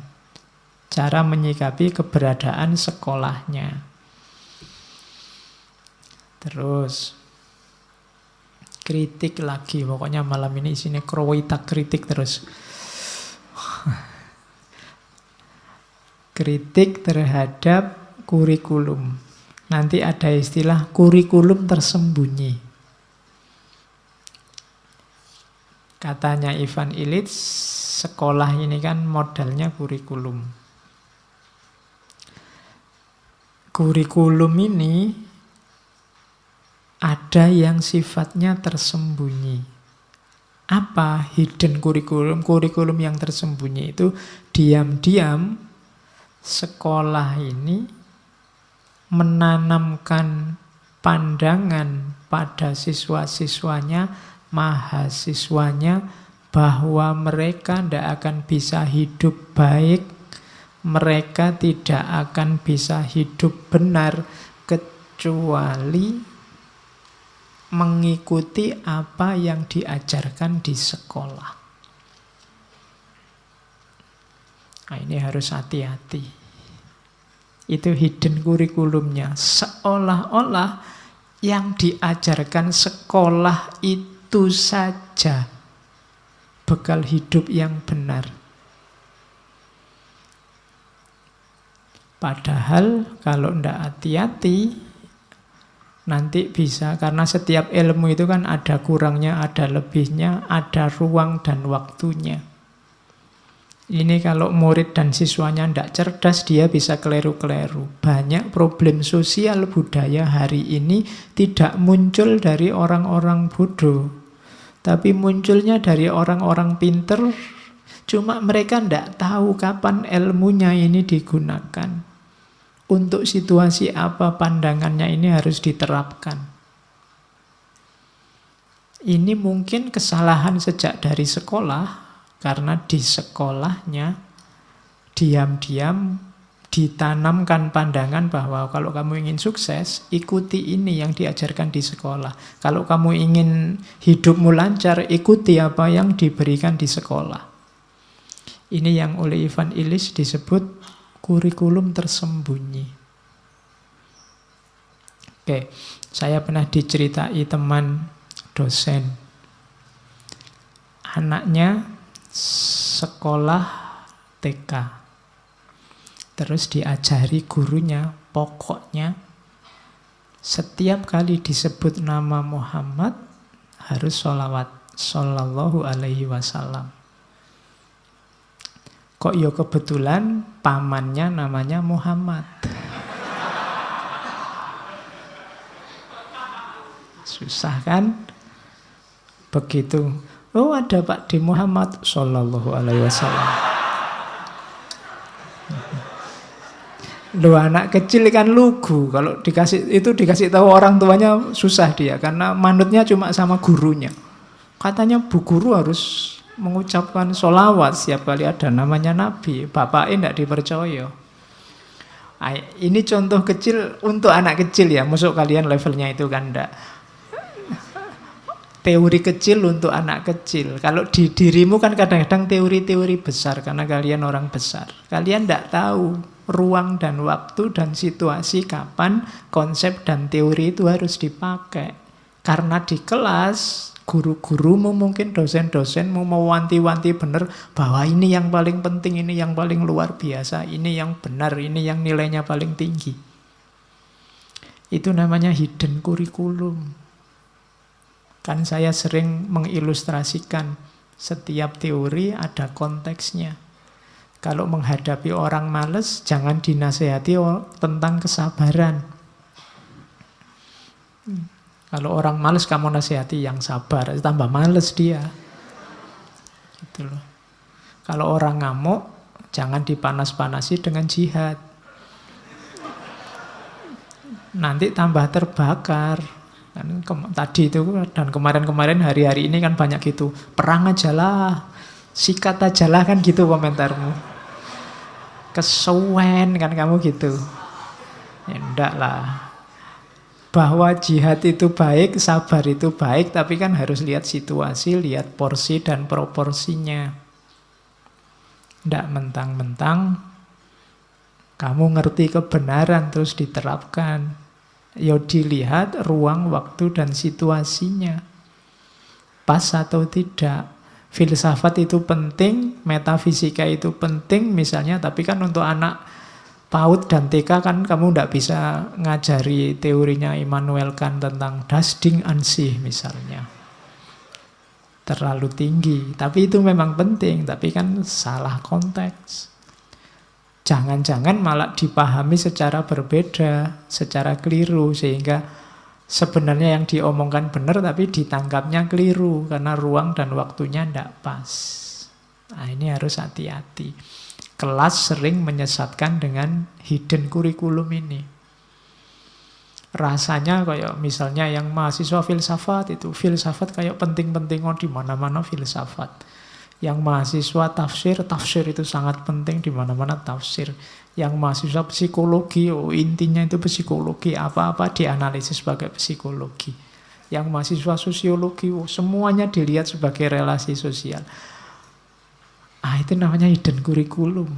cara menyikapi keberadaan sekolahnya. Terus kritik lagi, pokoknya malam ini isinya kroitak kritik terus. Kritik terhadap kurikulum. Nanti ada istilah kurikulum tersembunyi. Katanya Ivan Illich, sekolah ini kan modalnya kurikulum. Kurikulum ini ada yang sifatnya tersembunyi. Apa hidden kurikulum? Kurikulum yang tersembunyi itu diam-diam sekolah ini menanamkan pandangan pada siswa-siswanya, mahasiswanya, bahwa mereka tidak akan bisa hidup baik, mereka tidak akan bisa hidup benar kecuali mengikuti apa yang diajarkan di sekolah. Nah, ini harus hati-hati. Itu hidden kurikulumnya. Seolah-olah yang diajarkan sekolah itu saja bekal hidup yang benar. Padahal kalau tidak hati-hati, nanti bisa, karena setiap ilmu itu kan ada kurangnya, ada lebihnya, ada ruang dan waktunya. Ini kalau murid dan siswanya tidak cerdas, dia bisa keliru-keliru. Banyak problem sosial budaya hari ini tidak muncul dari orang-orang bodoh, tapi munculnya dari orang-orang pinter. Cuma mereka tidak tahu kapan ilmunya ini digunakan. Untuk situasi apa pandangannya ini harus diterapkan. Ini mungkin kesalahan sejak dari sekolah. Karena di sekolahnya diam-diam ditanamkan pandangan bahwa kalau kamu ingin sukses, ikuti ini yang diajarkan di sekolah. Kalau kamu ingin hidupmu lancar, ikuti apa yang diberikan di sekolah. Ini yang oleh Ivan Illich disebut kurikulum tersembunyi. Oke, saya pernah diceritai teman dosen. Anaknya sekolah TK. Terus diajari gurunya, pokoknya setiap kali disebut nama Muhammad harus sholawat, sallallahu alaihi wasallam. Kok ya kebetulan pamannya namanya Muhammad. Susah kan? Begitu. Oh, ada Pak di Muhammad sallallahu alaihi wasallam. Loh, anak kecil kan lugu. Kalau dikasih tahu orang tuanya susah dia, karena manutnya cuma sama gurunya. Katanya bu guru harus mengucapkan sholawat setiap kali ada namanya Nabi. Bapaknya tidak dipercaya. Ini contoh kecil untuk anak kecil ya. Masuk kalian levelnya itu kan enggak. Teori kecil untuk anak kecil. Kalau di dirimu kan kadang-kadang teori-teori besar karena kalian orang besar. Kalian tidak tahu ruang dan waktu dan situasi kapan konsep dan teori itu harus dipakai. Karena di kelas guru-gurumu mungkin dosen-dosenmu mau wanti-wanti benar bahwa ini yang paling penting, ini yang paling luar biasa, ini yang benar, ini yang nilainya paling tinggi. Itu namanya hidden kurikulum. Kan saya sering mengilustrasikan setiap teori ada konteksnya. Kalau menghadapi orang malas, jangan dinasehati tentang kesabaran. Kalau orang malas kamu nasihati yang sabar, tambah malas dia. Gitu loh. Kalau orang ngamuk, jangan dipanas-panasi dengan jihad. Nanti tambah terbakar. Kan tadi itu dan kemarin-kemarin hari-hari ini kan banyak gitu. Perang aja lah, sikat aja lah kan gitu komentarmu. Kesuwen kan kamu gitu. Ya enggak lah. Bahwa jihad itu baik, sabar itu baik, tapi kan harus lihat situasi, lihat porsi dan proporsinya. Enggak mentang-mentang kamu ngerti kebenaran terus diterapkan. Ya dilihat ruang, waktu, dan situasinya. Pas atau tidak. Filsafat itu penting, metafisika itu penting misalnya, tapi kan untuk anak PAUD dan TK kan kamu tidak bisa ngajari teorinya Immanuel Kant tentang das Ding an sich misalnya. Terlalu tinggi, tapi itu memang penting, tapi kan salah konteks. Jangan-jangan malah dipahami secara berbeda, secara keliru, sehingga sebenarnya yang diomongkan benar tapi ditangkapnya keliru karena ruang dan waktunya tidak pas. Nah, ini harus hati-hati. Kelas sering menyesatkan dengan hidden kurikulum ini. Rasanya kayak misalnya yang mahasiswa filsafat itu, filsafat kayak penting-penting, di mana-mana filsafat. Yang mahasiswa tafsir, tafsir itu sangat penting, di mana-mana tafsir. Yang mahasiswa psikologi, intinya itu psikologi, apa-apa dianalisis sebagai psikologi. Yang mahasiswa sosiologi, semuanya dilihat sebagai relasi sosial. Itu namanya hidden kurikulum.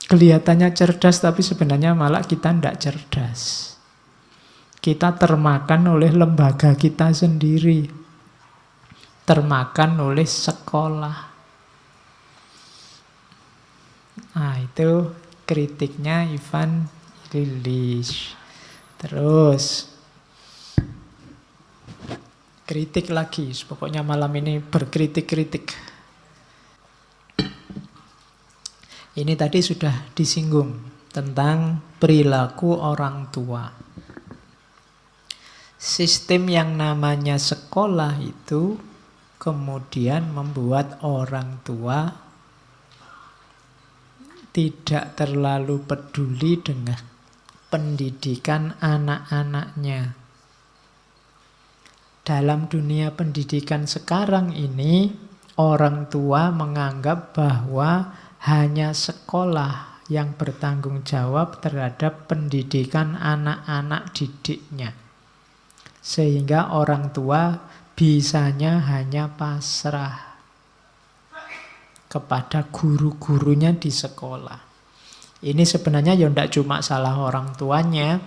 Kelihatannya cerdas, tapi sebenarnya malah kita tidak cerdas. Kita termakan oleh lembaga kita sendiri. Termakan oleh sekolah. Itu kritiknya Ivan Illich. Terus kritik lagi. Pokoknya malam ini berkritik-kritik. Ini tadi sudah disinggung tentang perilaku orang tua. Sistem yang namanya sekolah itu kemudian membuat orang tua tidak terlalu peduli dengan pendidikan anak-anaknya. Dalam dunia pendidikan sekarang ini, orang tua menganggap bahwa hanya sekolah yang bertanggung jawab terhadap pendidikan anak-anak didiknya. Sehingga orang tua bisanya hanya pasrah kepada guru-gurunya di sekolah. Ini sebenarnya ya tidak cuma salah orang tuanya.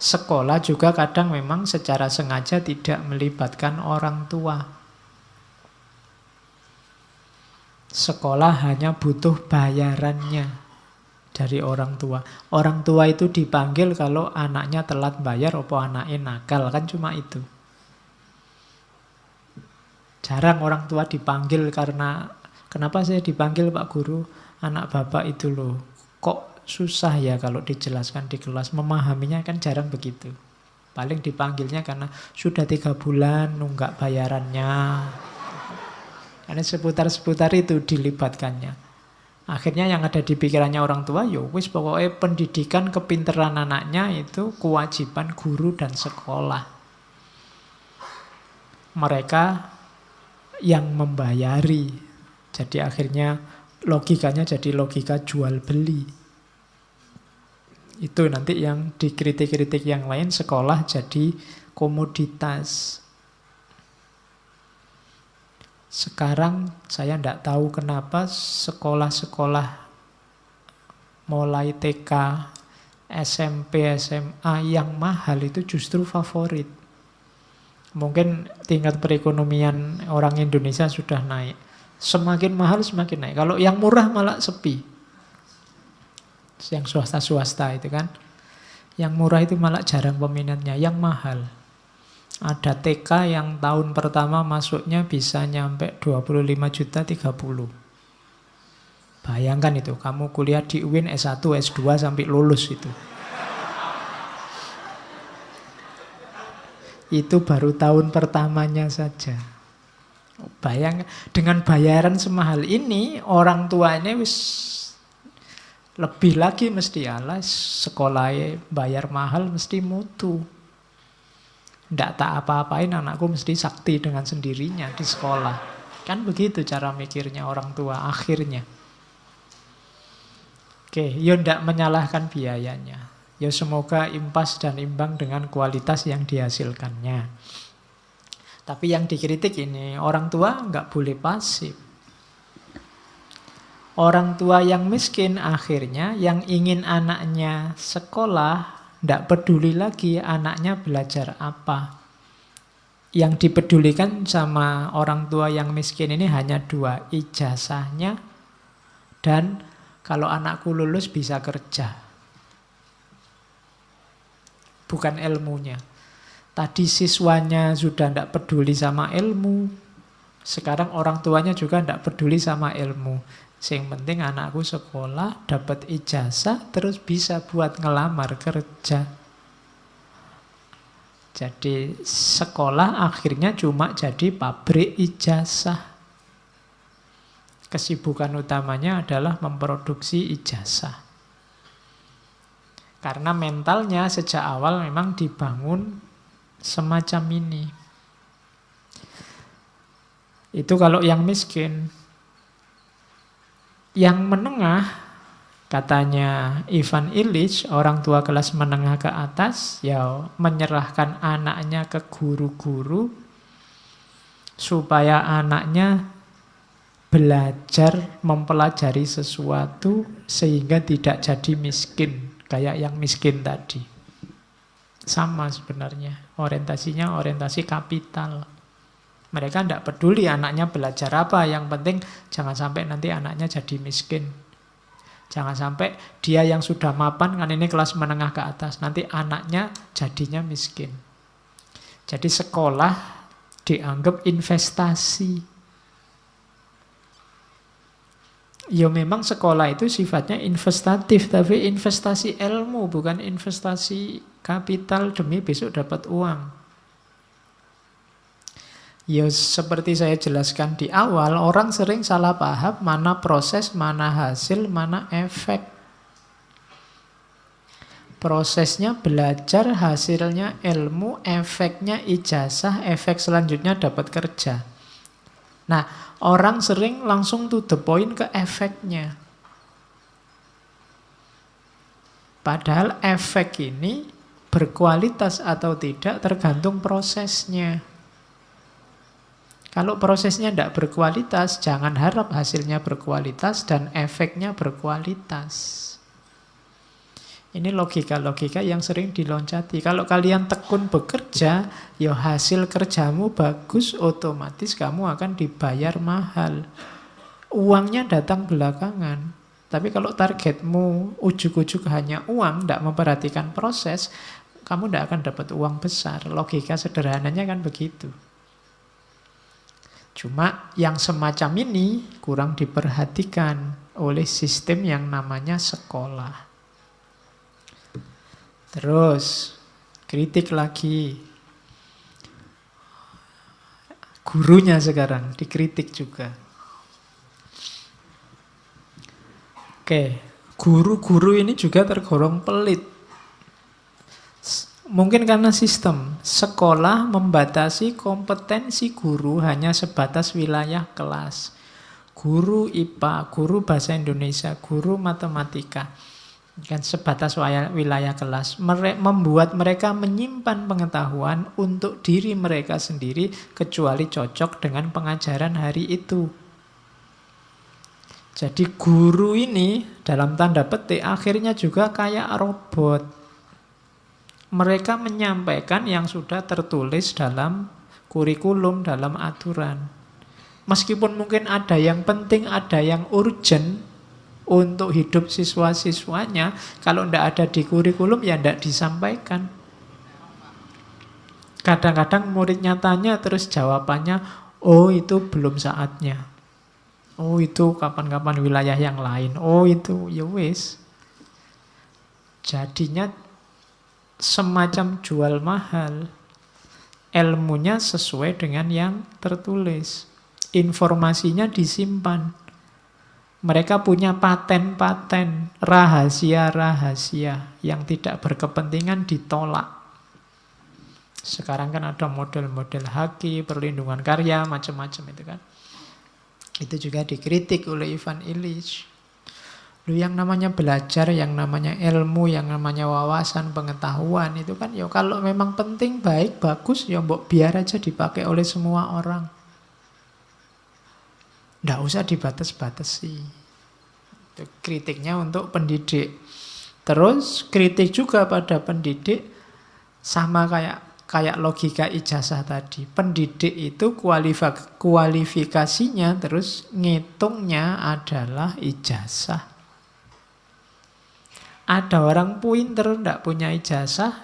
Sekolah juga kadang memang secara sengaja tidak melibatkan orang tua. Sekolah hanya butuh bayarannya dari orang tua. Orang tua itu dipanggil kalau anaknya telat bayar atau anaknya nakal, kan cuma itu. Jarang orang tua dipanggil karena, kenapa saya dipanggil Pak Guru? Anak Bapak itu loh, kok susah ya kalau dijelaskan di kelas. Memahaminya kan jarang begitu. Paling dipanggilnya karena sudah 3 bulan nunggak bayarannya. Karena seputar-seputar itu dilibatkannya. Akhirnya yang ada di pikirannya orang tua, ya wis pokoknya pendidikan kepinteran anaknya itu kewajiban guru dan sekolah. Mereka yang membayari. Jadi akhirnya logikanya jadi logika jual beli. Itu nanti yang dikritik-kritik yang lain, sekolah jadi komoditas. Sekarang saya tidak tahu kenapa sekolah-sekolah mulai TK, SMP, SMA yang mahal itu justru favorit. Mungkin tingkat perekonomian orang Indonesia sudah naik. Semakin mahal semakin naik. Kalau yang murah malah sepi. Yang swasta-swasta itu kan. Yang murah itu malah jarang peminatnya. Yang mahal. Ada TK yang tahun pertama masuknya bisa nyampe 25 juta 30. Bayangkan itu, kamu kuliah di UIN S1, S2 sampai lulus itu. Itu baru tahun pertamanya saja. Bayang, dengan bayaran semahal ini, orang tuanya wis lebih lagi mesti alas, sekolahnya bayar mahal mesti mutu. Ndak tak apa-apain anakku mesti sakti dengan sendirinya di sekolah. Kan begitu cara mikirnya orang tua akhirnya. Oke, yo ndak menyalahkan biayanya. Ya semoga impas dan imbang dengan kualitas yang dihasilkannya. Tapi yang dikritik ini, orang tua nggak boleh pasif. Orang tua yang miskin akhirnya yang ingin anaknya sekolah, nggak peduli lagi anaknya belajar apa. Yang dipedulikan sama orang tua yang miskin ini hanya 2, ijazahnya dan kalau anakku lulus bisa kerja. Bukan ilmunya. Tadi siswanya sudah tidak peduli sama ilmu. Sekarang orang tuanya juga tidak peduli sama ilmu. Yang penting anakku sekolah, dapat ijazah, terus bisa buat ngelamar kerja. Jadi sekolah akhirnya cuma jadi pabrik ijazah. Kesibukan utamanya adalah memproduksi ijazah. Karena mentalnya sejak awal memang dibangun semacam ini. Itu kalau yang miskin. Yang menengah, katanya Ivan Illich, orang tua kelas menengah ke atas, ya menyerahkan anaknya ke guru-guru supaya anaknya belajar mempelajari sesuatu sehingga tidak jadi miskin, kayak yang miskin tadi. Sama sebenarnya, orientasinya orientasi kapital. Mereka tidak peduli anaknya belajar apa, yang penting jangan sampai nanti anaknya jadi miskin. Jangan sampai dia yang sudah mapan, kan ini kelas menengah ke atas, nanti anaknya jadinya miskin. Jadi sekolah dianggap investasi. Ya memang sekolah itu sifatnya investatif, tapi investasi ilmu, bukan investasi kapital demi besok dapat uang. Ya seperti saya jelaskan di awal, orang sering salah paham mana proses, mana hasil, mana efek. Prosesnya belajar, hasilnya ilmu, efeknya ijazah, efek selanjutnya dapat kerja. Nah, orang sering langsung to the point ke efeknya. Padahal efek ini berkualitas atau tidak tergantung prosesnya. Kalau prosesnya tidak berkualitas, jangan harap hasilnya berkualitas dan efeknya berkualitas. Ini logika-logika yang sering diloncati. Kalau kalian tekun bekerja, ya hasil kerjamu bagus, otomatis kamu akan dibayar mahal. Uangnya datang belakangan. Tapi kalau targetmu ujuk-ujuk hanya uang, tidak memperhatikan proses, kamu tidak akan dapat uang besar. Logika sederhananya kan begitu. Cuma yang semacam ini kurang diperhatikan oleh sistem yang namanya sekolah. Terus, kritik lagi. Gurunya sekarang dikritik juga. Oke, guru-guru ini juga tergolong pelit. Mungkin karena sistem sekolah membatasi kompetensi guru hanya sebatas wilayah kelas. Guru IPA, guru bahasa Indonesia, guru matematika. Kan sebatas wilayah kelas. Membuat mereka menyimpan pengetahuan untuk diri mereka sendiri kecuali cocok dengan pengajaran hari itu. Jadi guru ini dalam tanda petik akhirnya juga kayak robot. Mereka menyampaikan yang sudah tertulis dalam kurikulum, dalam aturan. Meskipun mungkin ada yang penting, ada yang urgent untuk hidup siswa-siswanya, kalau tidak ada di kurikulum ya tidak disampaikan. Kadang-kadang muridnya tanya terus jawabannya, oh itu belum saatnya. Oh itu kapan-kapan wilayah yang lain. Oh itu ya wis. Jadinya semacam jual mahal. Ilmunya sesuai dengan yang tertulis. Informasinya disimpan. Mereka punya paten-paten, rahasia-rahasia yang tidak berkepentingan ditolak. Sekarang kan ada model-model haki, perlindungan karya, macam-macam itu kan. Itu juga dikritik oleh Ivan Illich. Lu yang namanya belajar, yang namanya ilmu, yang namanya wawasan, pengetahuan itu kan ya kalau memang penting, baik, bagus, ya mbok biar aja dipakai oleh semua orang. Nggak usah dibatas-batasi. Itu kritiknya untuk pendidik. Terus kritik juga pada pendidik sama kayak logika ijazah tadi. Pendidik itu kualifikasinya terus ngitungnya adalah ijazah. Ada orang pinter tidak punya ijazah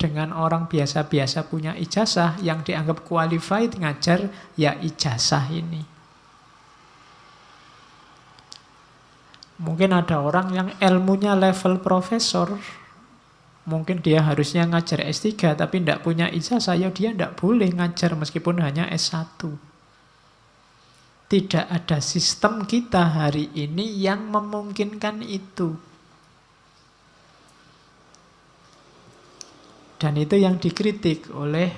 dengan orang biasa-biasa punya ijazah, yang dianggap qualified ngajar ya ijazah ini. Mungkin ada orang yang ilmunya level profesor, mungkin dia harusnya ngajar S3 tapi tidak punya ijazah, ya dia tidak boleh ngajar meskipun hanya S1. Tidak ada sistem kita hari ini yang memungkinkan itu. Dan itu yang dikritik oleh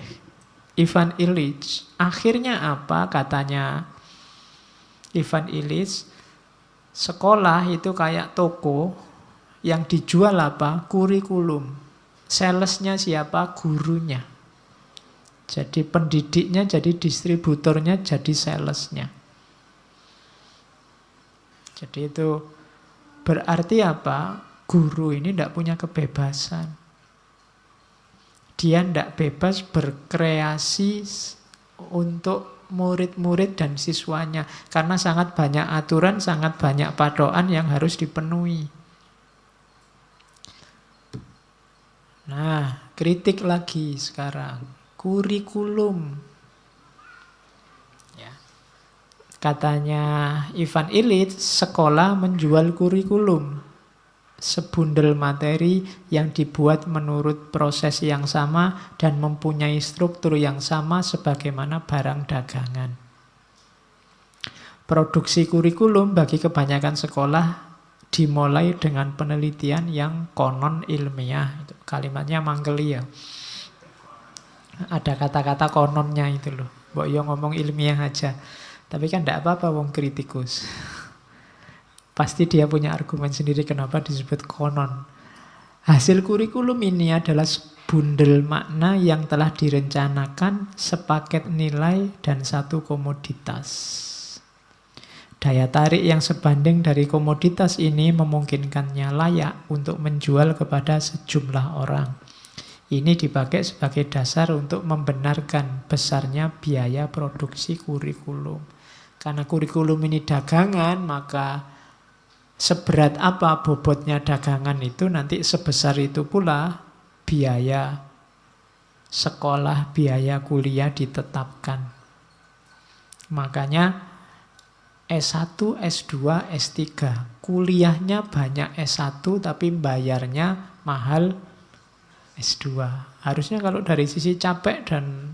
Ivan Illich. Akhirnya apa katanya Ivan Illich? Sekolah itu kayak toko yang dijual apa? Kurikulum. Salesnya siapa? Gurunya. Jadi pendidiknya jadi distributornya, jadi salesnya. Jadi itu berarti apa? Guru ini tidak punya kebebasan. Dia tidak bebas berkreasi untuk murid-murid dan siswanya. Karena sangat banyak aturan, sangat banyak padoan yang harus dipenuhi. Nah, kritik lagi sekarang. Kurikulum. Ya. Katanya Ivan Illich, sekolah menjual kurikulum. Sebundel materi yang dibuat menurut proses yang sama dan mempunyai struktur yang sama sebagaimana barang dagangan. Produksi kurikulum bagi kebanyakan sekolah dimulai dengan penelitian yang konon ilmiah. Itu kalimatnya mangkeli ya. Ada kata-kata kononnya itu loh. Mbok yo ngomong ilmiah aja. Tapi kan tidak apa-apa wong kritikus. Pasti dia punya argumen sendiri kenapa disebut konon. Hasil kurikulum ini adalah sebundel makna yang telah direncanakan, sepaket nilai, dan satu komoditas. Daya tarik yang sebanding dari komoditas ini memungkinkannya layak untuk menjual kepada sejumlah orang. Ini dipakai sebagai dasar untuk membenarkan besarnya biaya produksi kurikulum. Karena kurikulum ini dagangan, maka seberat apa bobotnya dagangan itu nanti sebesar itu pula biaya sekolah, biaya kuliah ditetapkan. Makanya S1, S2, S3. Kuliahnya banyak S1 tapi bayarnya mahal S2. Harusnya kalau dari sisi capek dan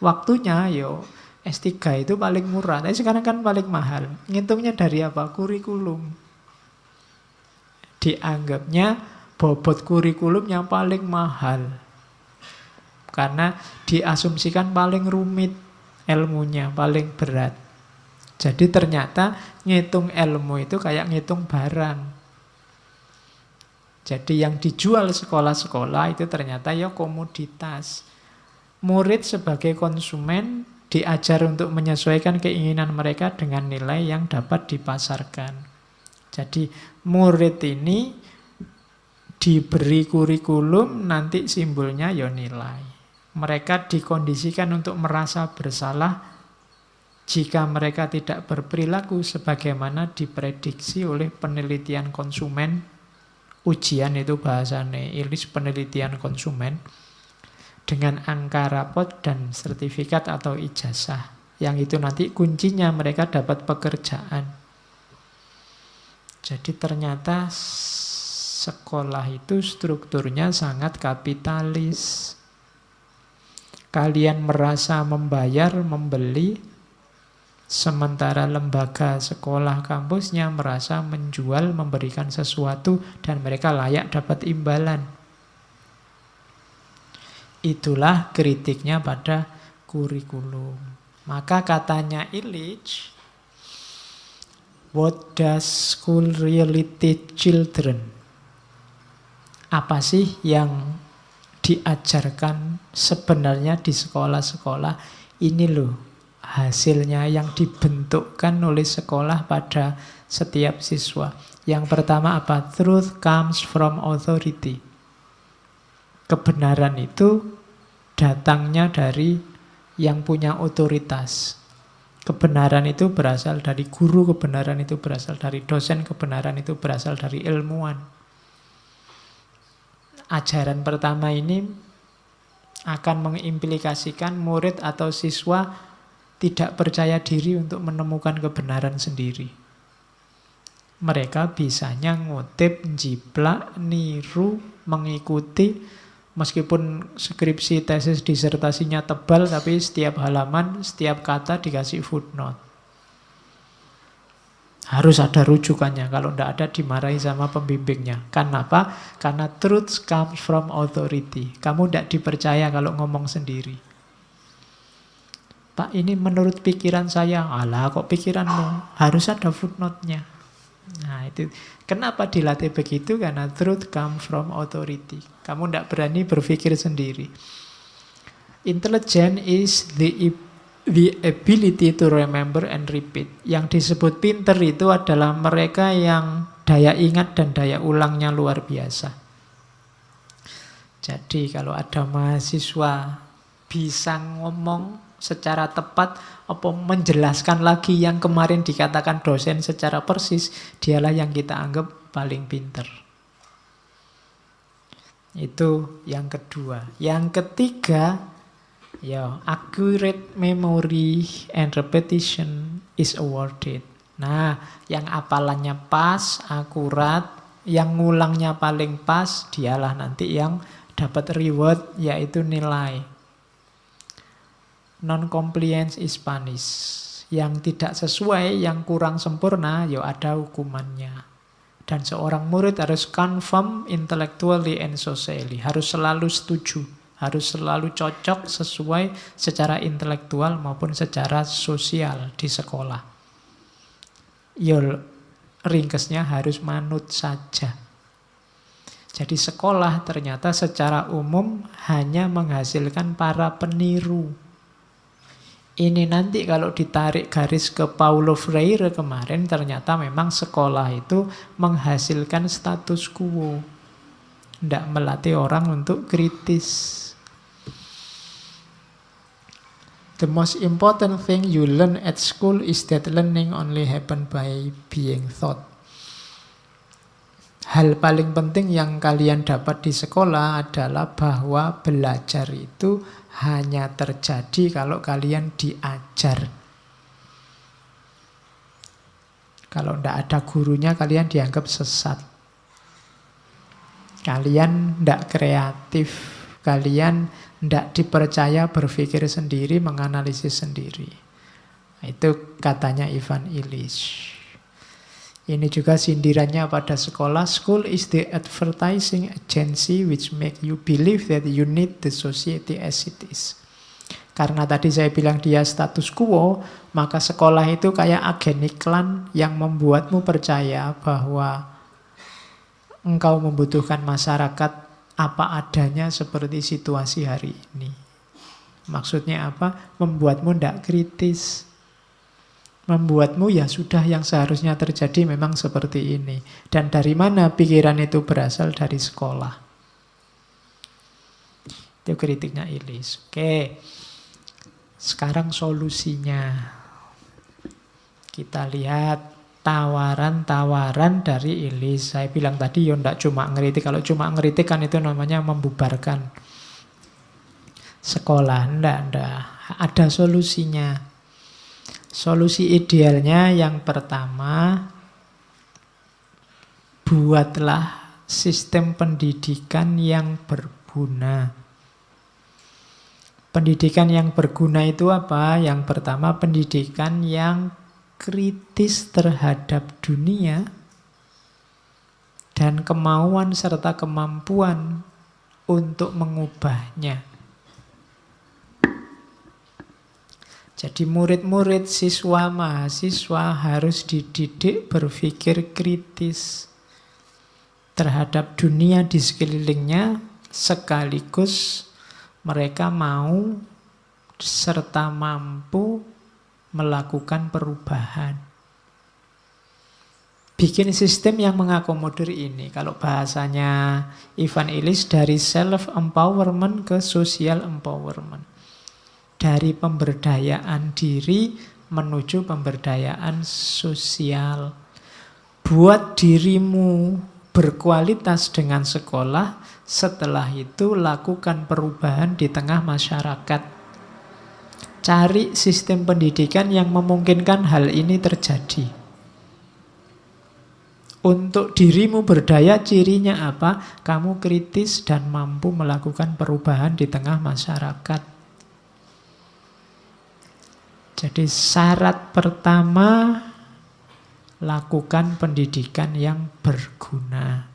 waktunya yo S3 itu paling murah. Tapi sekarang kan paling mahal. Ngitungnya dari apa? Kurikulum. Dianggapnya bobot kurikulum yang paling mahal. Karena diasumsikan paling rumit ilmunya, paling berat. Jadi ternyata ngitung ilmu itu kayak ngitung barang. Jadi yang dijual sekolah-sekolah itu ternyata ya komoditas. Murid sebagai konsumen diajar untuk menyesuaikan keinginan mereka dengan nilai yang dapat dipasarkan. Jadi murid ini diberi kurikulum, nanti simbolnya ya nilai. Mereka dikondisikan untuk merasa bersalah jika mereka tidak berperilaku sebagaimana diprediksi oleh penelitian konsumen. Ujian itu bahasanya Illich, penelitian konsumen. Dengan angka rapot dan sertifikat atau ijazah. Yang itu nanti kuncinya mereka dapat pekerjaan. Jadi ternyata sekolah itu strukturnya sangat kapitalis. Kalian merasa membayar, membeli, Sementara lembaga sekolah kampusnya merasa menjual, memberikan sesuatu, dan mereka layak dapat imbalan. Itulah kritiknya pada kurikulum. Maka katanya Illich, what does school really teach children? Apa sih yang diajarkan sebenarnya di sekolah-sekolah? Ini loh hasilnya yang dibentukkan oleh sekolah pada setiap siswa. Yang pertama apa? Truth comes from authority. Kebenaran itu datangnya dari yang punya otoritas. Kebenaran itu berasal dari guru, kebenaran itu berasal dari dosen, kebenaran itu berasal dari ilmuwan. Ajaran pertama ini akan mengimplikasikan murid atau siswa tidak percaya diri untuk menemukan kebenaran sendiri. Mereka bisanya ngutip, jiplak, niru, mengikuti, meskipun skripsi, tesis, disertasinya tebal, tapi setiap halaman, setiap kata dikasih footnote. Harus ada rujukannya, kalau tidak ada dimarahi sama pembimbingnya. Kenapa? Karena truth comes from authority. Kamu tidak dipercaya kalau ngomong sendiri. Pak, ini menurut pikiran saya. Alah, kok pikiranmu? Harus ada footnote-nya. Nah, itu kenapa dilatih begitu? Karena truth comes from authority. Kamu tidak berani berpikir sendiri. Intelligence is the ability to remember and repeat. Yang disebut pinter itu adalah mereka yang daya ingat dan daya ulangnya luar biasa. Jadi kalau ada mahasiswa bisa ngomong secara tepat, apa menjelaskan lagi yang kemarin dikatakan dosen secara persis, dialah yang kita anggap paling pinter. Itu yang kedua. Yang ketiga, ya, accurate memory and repetition is awarded. Nah, yang hafalannya pas, akurat, yang ngulangnya paling pas, dialah nanti yang dapat reward, yaitu nilai. Non-compliance is punished. Yang tidak sesuai, yang kurang sempurna, ya ada hukumannya. Dan seorang murid harus confirm intellectually and socially. Harus selalu setuju. Harus selalu cocok sesuai secara intelektual maupun secara sosial di sekolah. Ringkesnya harus manut saja. Jadi sekolah ternyata secara umum hanya menghasilkan para peniru. Ini nanti kalau ditarik garis ke Paulo Freire kemarin, ternyata memang sekolah itu menghasilkan status quo. Tidak melatih orang untuk kritis. The most important thing you learn at school is that learning only happen by being taught. Hal paling penting yang kalian dapat di sekolah adalah bahwa belajar itu hanya terjadi kalau kalian diajar. Kalau tidak ada gurunya, kalian dianggap sesat. Kalian tidak kreatif. Kalian tidak dipercaya berpikir sendiri, menganalisis sendiri. Itu katanya Ivan Illich. Ini juga sindirannya pada sekolah. School is the advertising agency which make you believe that you need the society as it is. Karena tadi saya bilang dia status quo, maka sekolah itu kayak agen iklan yang membuatmu percaya bahwa engkau membutuhkan masyarakat apa adanya seperti situasi hari ini. Maksudnya apa? Membuatmu tidak kritis. Membuatmu ya sudah yang seharusnya terjadi memang seperti ini. Dan dari mana pikiran itu berasal? Dari sekolah. Itu kritiknya Illich. Oke. Sekarang solusinya. Kita lihat tawaran-tawaran dari Illich. Saya bilang tadi ya tidak cuma ngeritik. Kalau cuma ngeritik kan itu namanya membubarkan sekolah. Tidak. Ada solusinya. Solusi idealnya yang pertama, buatlah sistem pendidikan yang berguna. Pendidikan yang berguna itu apa? Yang pertama, pendidikan yang kritis terhadap dunia dan kemauan serta kemampuan untuk mengubahnya. Jadi murid-murid, siswa, mahasiswa harus dididik berpikir kritis terhadap dunia di sekelilingnya, sekaligus mereka mau serta mampu melakukan perubahan. Bikin sistem yang mengakomodir ini. Kalau bahasanya Ivan Illich, dari self-empowerment ke social empowerment. Dari pemberdayaan diri menuju pemberdayaan sosial. Buat dirimu berkualitas dengan sekolah, setelah itu lakukan perubahan di tengah masyarakat. Cari sistem pendidikan yang memungkinkan hal ini terjadi. Untuk dirimu berdaya, cirinya apa? Kamu kritis dan mampu melakukan perubahan di tengah masyarakat. Jadi syarat pertama, lakukan pendidikan yang berguna.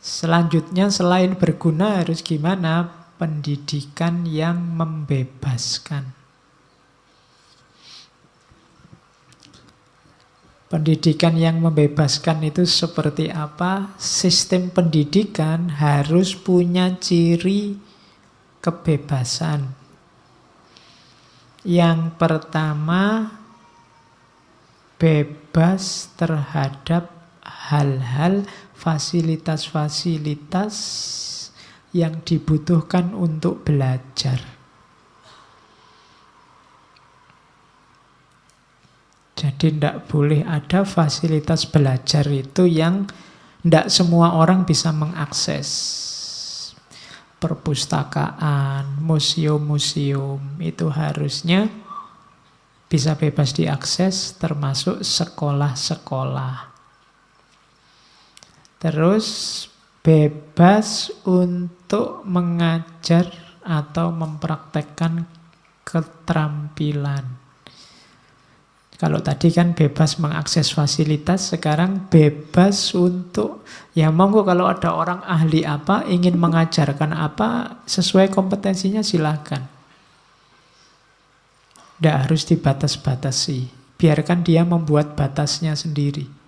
Selanjutnya selain berguna harus gimana? Pendidikan yang membebaskan. Pendidikan yang membebaskan itu seperti apa? Sistem pendidikan harus punya ciri kebebasan. Yang pertama, bebas terhadap hal-hal, fasilitas-fasilitas yang dibutuhkan untuk belajar. Jadi tidak boleh ada fasilitas belajar itu yang tidak semua orang bisa mengakses. Perpustakaan, museum-museum itu harusnya bisa bebas diakses, termasuk sekolah-sekolah. Terus bebas untuk mengajar atau mempraktekkan keterampilan. Kalau tadi kan bebas mengakses fasilitas, sekarang bebas untuk, ya monggo kalau ada orang ahli apa, ingin mengajarkan apa, sesuai kompetensinya silakan. Tidak harus dibatas-batasi. Biarkan dia membuat batasnya sendiri.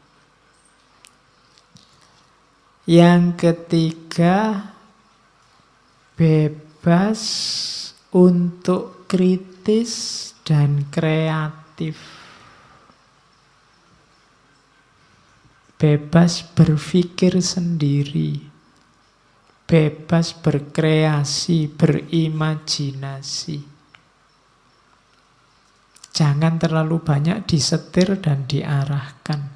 Yang ketiga, bebas untuk kritis dan kreatif. Bebas berpikir sendiri, bebas berkreasi, berimajinasi. Jangan terlalu banyak disetir dan diarahkan.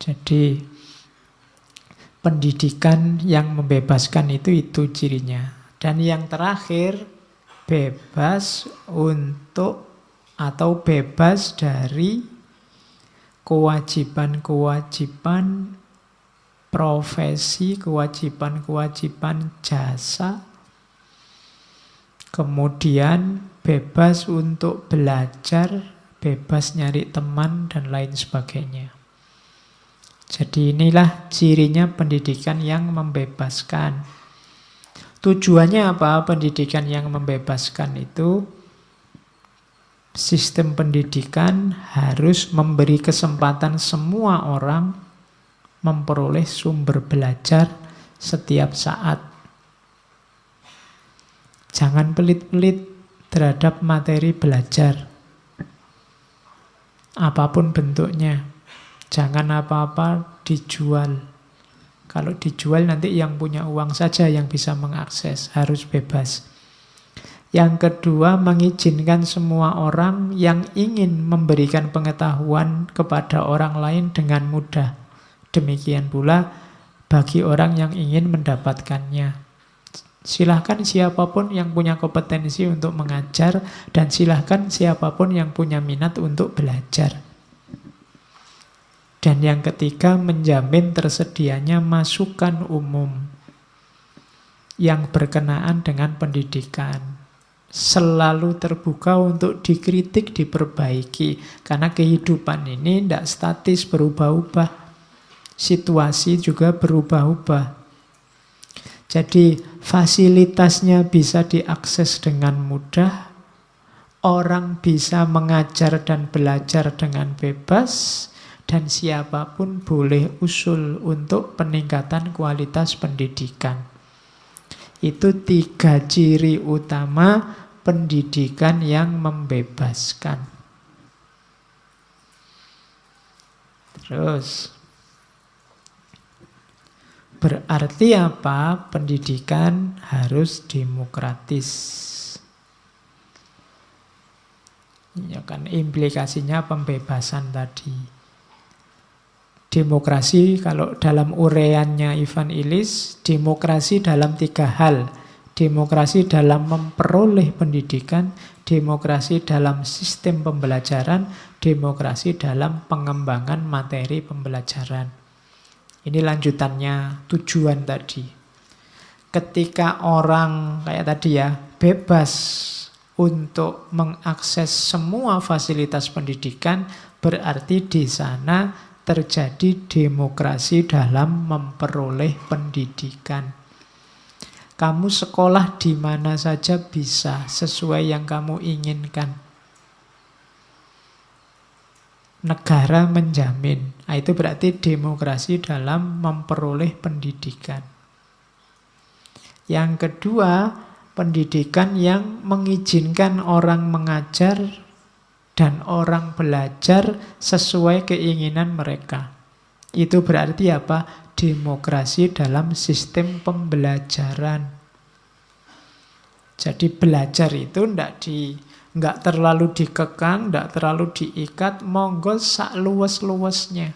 Jadi pendidikan yang membebaskan itu cirinya. Dan yang terakhir, bebas untuk atau bebas dari kewajiban-kewajiban profesi, kewajiban-kewajiban jasa. Kemudian bebas untuk belajar, bebas nyari teman, dan lain sebagainya. Jadi inilah cirinya pendidikan yang membebaskan. Tujuannya apa? Pendidikan yang membebaskan itu, sistem pendidikan harus memberi kesempatan semua orang memperoleh sumber belajar setiap saat. Jangan pelit-pelit terhadap materi belajar. Apapun bentuknya. Jangan apa-apa dijual. Kalau dijual nanti yang punya uang saja yang bisa mengakses. Harus bebas. Yang kedua, mengizinkan semua orang yang ingin memberikan pengetahuan kepada orang lain dengan mudah. Demikian pula bagi orang yang ingin mendapatkannya. Silahkan siapapun yang punya kompetensi untuk mengajar, dan silahkan siapapun yang punya minat untuk belajar. Dan yang ketiga, menjamin tersedianya masukan umum. yang berkenaan dengan pendidikan. Selalu terbuka untuk dikritik, diperbaiki. Karena kehidupan ini tidak statis, berubah-ubah. Situasi juga berubah-ubah. Jadi fasilitasnya bisa diakses dengan mudah. Orang bisa mengajar dan belajar dengan bebas. Dan siapapun boleh usul untuk peningkatan kualitas pendidikan. Itu 3 ciri utama pendidikan yang membebaskan. Terus, berarti apa? Pendidikan harus demokratis. Ya kan, implikasinya pembebasan tadi. Demokrasi, kalau dalam uraiannya Ivan Illich, demokrasi dalam 3 hal. Demokrasi dalam memperoleh pendidikan, demokrasi dalam sistem pembelajaran, demokrasi dalam pengembangan materi pembelajaran. Ini lanjutannya tujuan tadi. Ketika orang kayak tadi ya, bebas untuk mengakses semua fasilitas pendidikan, berarti di sana terjadi demokrasi dalam memperoleh pendidikan. Kamu sekolah di mana saja bisa sesuai yang kamu inginkan. Negara menjamin. Nah, itu berarti demokrasi dalam memperoleh pendidikan. Yang kedua, pendidikan yang mengizinkan orang mengajar dan orang belajar sesuai keinginan mereka. Itu berarti apa? Demokrasi dalam sistem pembelajaran. Jadi belajar itu nggak terlalu dikekang, nggak terlalu diikat, monggo sak luwes-luwesnya.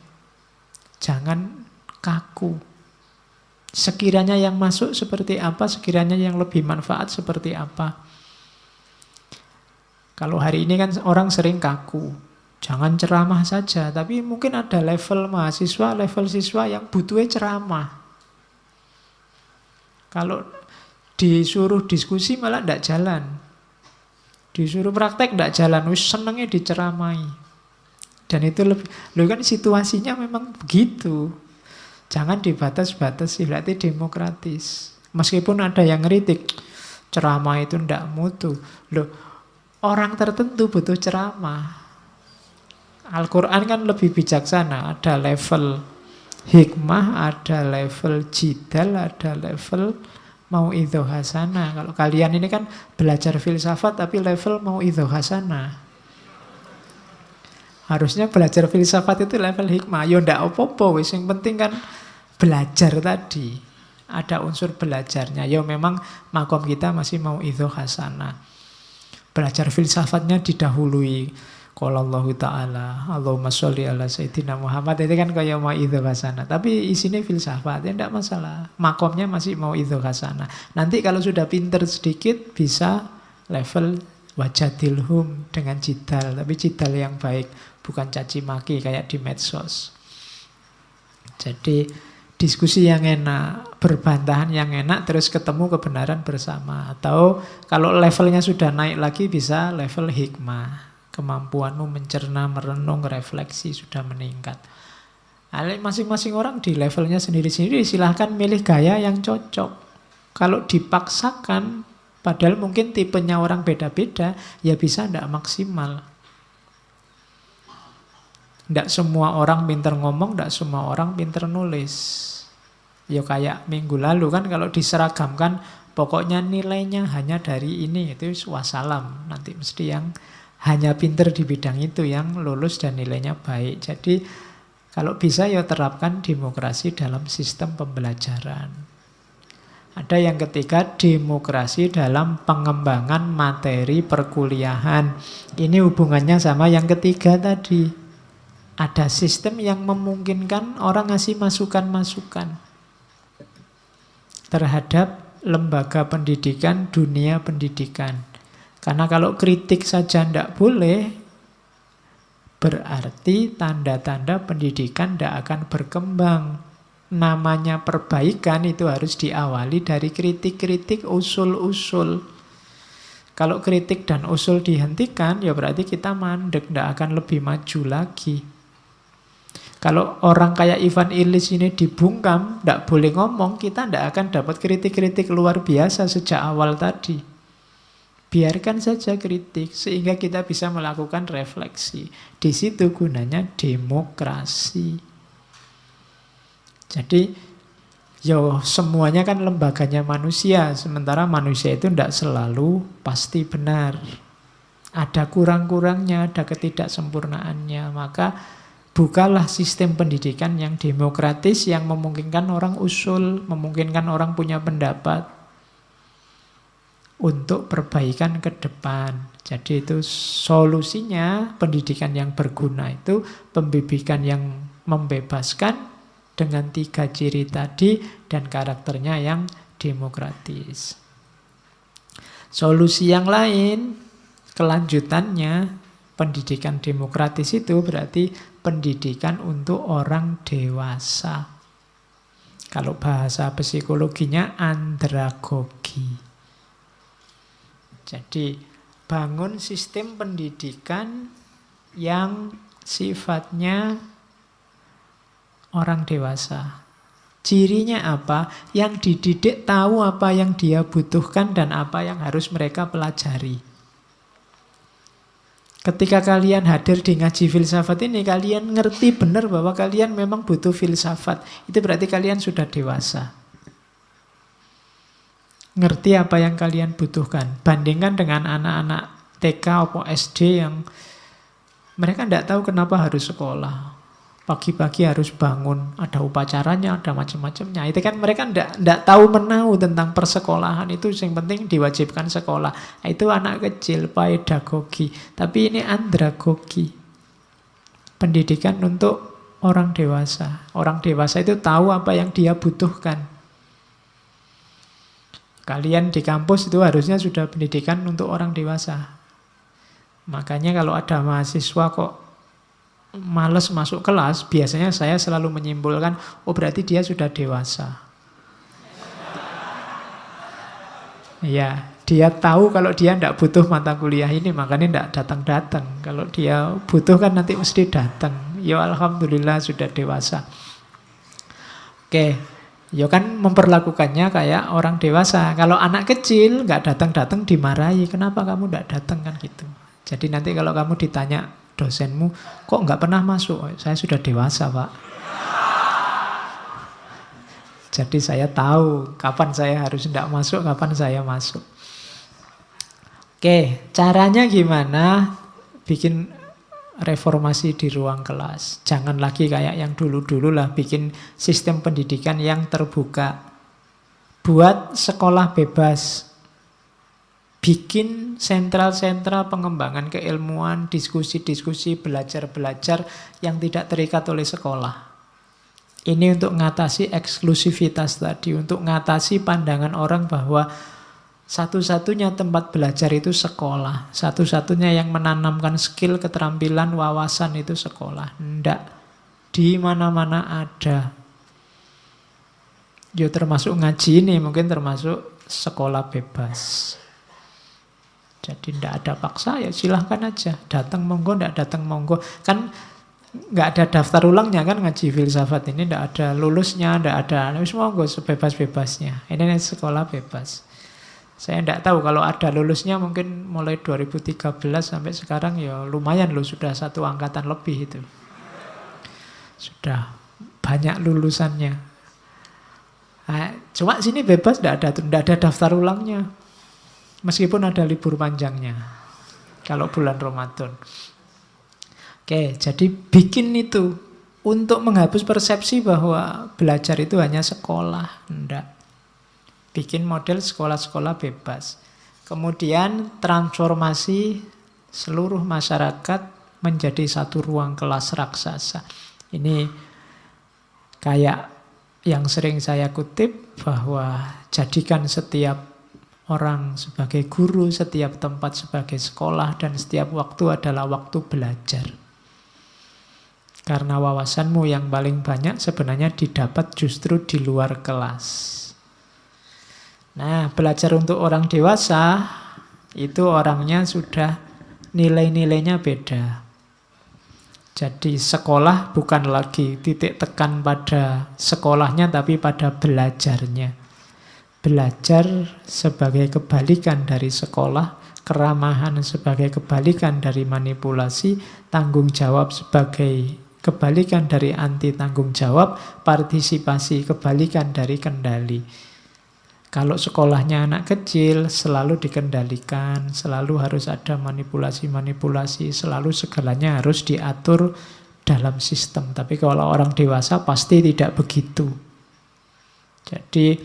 Jangan kaku. Sekiranya yang masuk seperti apa, sekiranya yang lebih manfaat seperti apa. Kalau hari ini kan orang sering kaku. Jangan ceramah saja, tapi mungkin ada level mahasiswa, level siswa yang butuhnya ceramah. Kalau disuruh diskusi malah tidak jalan. Disuruh praktek tidak jalan, wis senengnya diceramai. Dan itu lebih, loh kan situasinya memang begitu. Jangan dibatas-batasi, berarti demokratis. Meskipun ada yang ngeritik, ceramah itu tidak mutu. Loh, orang tertentu butuh ceramah. Al-Quran kan lebih bijaksana. Ada level hikmah, ada level jidal, ada level mau'idhah hasanah. Kalau kalian ini kan belajar filsafat tapi level mau'idhah hasanah. Harusnya belajar filsafat itu level hikmah. Ya ndak apa-apa, wis yang penting kan belajar tadi. Ada unsur belajarnya. Ya memang makom kita masih mau'idhah hasanah. Belajar filsafatnya didahului. Qala Allah Ta'ala, Allahumma sholli ala Sayyidina Muhammad. Itu kan kayak mau'idhah hasanah. Tapi isinya filsafat, ya tidak masalah. Makomnya masih mau'idhah hasanah. Nanti kalau sudah pinter sedikit, bisa level wajadilhum dengan jidal. Tapi jidal yang baik, bukan caci maki kayak di medsos. Jadi diskusi yang enak, berbantahan yang enak, terus ketemu kebenaran bersama. Atau kalau levelnya sudah naik lagi, bisa level hikmah. Kemampuanmu mencerna, merenung, refleksi sudah meningkat. Masing-masing orang di levelnya sendiri-sendiri, silahkan milih gaya yang cocok. Kalau dipaksakan, padahal mungkin tipenya orang beda-beda, ya bisa tidak maksimal. Tidak semua orang pinter ngomong, tidak semua orang pinter nulis. Ya kayak minggu lalu kan, kalau diseragamkan, pokoknya nilainya hanya dari ini, itu wassalam. Nanti mesti yang hanya pinter di bidang itu yang lulus dan nilainya baik. Jadi kalau bisa ya terapkan demokrasi dalam sistem pembelajaran. Ada yang ketiga, demokrasi dalam pengembangan materi perkuliahan. Ini hubungannya sama yang ketiga tadi. Ada sistem yang memungkinkan orang ngasih masukan-masukan terhadap lembaga pendidikan, dunia pendidikan. Karena kalau kritik saja tidak boleh, berarti tanda-tanda pendidikan tidak akan berkembang. namanya perbaikan itu harus diawali dari kritik-kritik usul-usul. Kalau kritik dan usul dihentikan, ya berarti kita mandek, tidak akan lebih maju lagi. Kalau orang kayak Ivan Illich ini dibungkam, tidak boleh ngomong, kita tidak akan dapat kritik-kritik luar biasa sejak awal tadi. Biarkan saja kritik, sehingga kita bisa melakukan refleksi. Di situ gunanya demokrasi. Jadi, semuanya kan lembaganya manusia, sementara manusia itu tidak selalu pasti benar. Ada kurang-kurangnya, ada ketidaksempurnaannya. Maka bukalah sistem pendidikan yang demokratis, yang memungkinkan orang usul, memungkinkan orang punya pendapat untuk perbaikan ke depan. Jadi itu solusinya, pendidikan yang berguna itu pembibikan yang membebaskan dengan 3 ciri tadi dan karakternya yang demokratis. Solusi yang lain, kelanjutannya, pendidikan demokratis itu berarti pendidikan untuk orang dewasa. Kalau bahasa psikologinya andragogi. Jadi bangun sistem pendidikan yang sifatnya orang dewasa. Cirinya apa? Yang dididik tahu apa yang dia butuhkan dan apa yang harus mereka pelajari. Ketika kalian hadir di ngaji filsafat ini, kalian ngerti benar bahwa kalian memang butuh filsafat. Itu berarti kalian sudah dewasa. Ngerti apa yang kalian butuhkan. Bandingkan dengan anak-anak TK atau SD yang mereka tidak tahu kenapa harus sekolah. Pagi-pagi harus bangun, ada upacaranya, ada macam-macamnya. Itu kan mereka tidak tahu menahu tentang persekolahan. Itu yang penting diwajibkan sekolah. Itu anak kecil, pedagogi. Tapi ini andragogi. Pendidikan untuk orang dewasa. Orang dewasa itu tahu apa yang dia butuhkan. Kalian di kampus itu harusnya sudah pendidikan untuk orang dewasa. Makanya kalau ada mahasiswa kok males masuk kelas, biasanya saya selalu menyimpulkan, oh berarti dia sudah dewasa. Ya, dia tahu kalau dia tidak butuh mata kuliah ini, makanya tidak datang-datang. Kalau dia butuh kan nanti mesti datang. Ya alhamdulillah sudah dewasa. Oke, ya kan memperlakukannya kayak orang dewasa. Kalau anak kecil nggak datang-datang dimarahi, kenapa kamu tidak datang kan gitu. Jadi nanti kalau kamu ditanya dosenmu, kok nggak pernah masuk? Saya sudah dewasa, Pak. Jadi saya tahu kapan saya harus tidak masuk, kapan saya masuk. Oke, caranya gimana bikin reformasi di ruang kelas? Jangan lagi kayak yang dulu-dulu lah, bikin sistem pendidikan yang terbuka. Buat sekolah bebas. Bikin sentral-sentral pengembangan keilmuan, diskusi-diskusi, belajar-belajar yang tidak terikat oleh sekolah. Ini untuk mengatasi eksklusivitas tadi, untuk mengatasi pandangan orang bahwa satu-satunya tempat belajar itu sekolah. Satu-satunya yang menanamkan skill, keterampilan, wawasan itu sekolah. Tidak. Di mana-mana ada. Ya termasuk ngaji ini, mungkin termasuk sekolah bebas. Jadi tidak ada paksa, ya silahkan aja. Datang monggo, tidak datang monggo. Kan nggak ada daftar ulangnya kan ngaji filsafat ini, tidak ada lulusnya, tidak ada. Monggo sebebas-bebasnya. Ini sekolah bebas. Saya tidak tahu kalau ada lulusnya mungkin mulai 2013 sampai sekarang ya lumayan loh, sudah 1 angkatan lebih itu. Sudah banyak lulusannya. Nah, cuma sini bebas, tidak ada daftar ulangnya. Meskipun ada libur panjangnya. Kalau bulan Ramadan. Oke, jadi bikin itu untuk menghapus persepsi bahwa belajar itu hanya sekolah. Tidak. Bikin model sekolah-sekolah bebas. Kemudian transformasi seluruh masyarakat menjadi satu ruang kelas raksasa. Ini kayak yang sering saya kutip bahwa jadikan setiap orang sebagai guru, setiap tempat sebagai sekolah, dan setiap waktu adalah waktu belajar. Karena wawasanmu yang paling banyak sebenarnya didapat justru di luar kelas. Nah, belajar untuk orang dewasa, itu orangnya sudah nilai-nilainya beda. Jadi sekolah bukan lagi titik tekan pada sekolahnya, tapi pada belajarnya. Belajar sebagai kebalikan dari sekolah, keramahan sebagai kebalikan dari manipulasi, tanggung jawab sebagai kebalikan dari anti tanggung jawab, partisipasi kebalikan dari kendali. Kalau sekolahnya anak kecil, selalu dikendalikan, selalu harus ada manipulasi-manipulasi, selalu segalanya harus diatur dalam sistem. Tapi kalau orang dewasa pasti tidak begitu. Jadi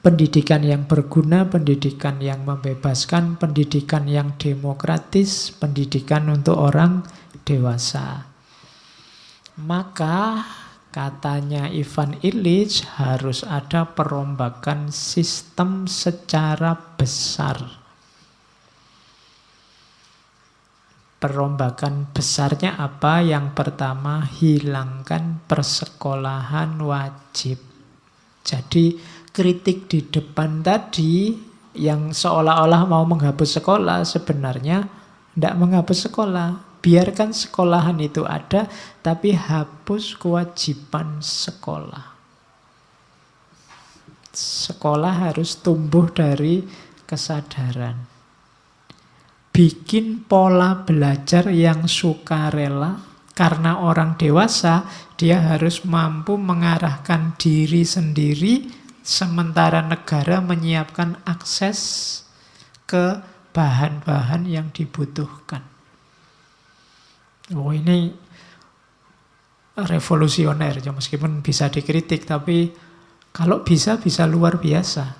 pendidikan yang berguna, pendidikan yang membebaskan, pendidikan yang demokratis, pendidikan untuk orang dewasa. Maka katanya Ivan Illich harus ada perombakan sistem secara besar. Perombakan besarnya apa? Yang pertama, hilangkan persekolahan wajib. Jadi kritik di depan tadi yang seolah-olah mau menghapus sekolah, sebenarnya tidak menghapus sekolah. Biarkan sekolahan itu ada, tapi hapus kewajiban sekolah. Sekolah harus tumbuh dari kesadaran. Bikin pola belajar yang sukarela, karena orang dewasa dia harus mampu mengarahkan diri sendiri, sementara negara menyiapkan akses ke bahan-bahan yang dibutuhkan. Oh, ini revolusioner, ya, meskipun bisa dikritik, tapi kalau bisa luar biasa.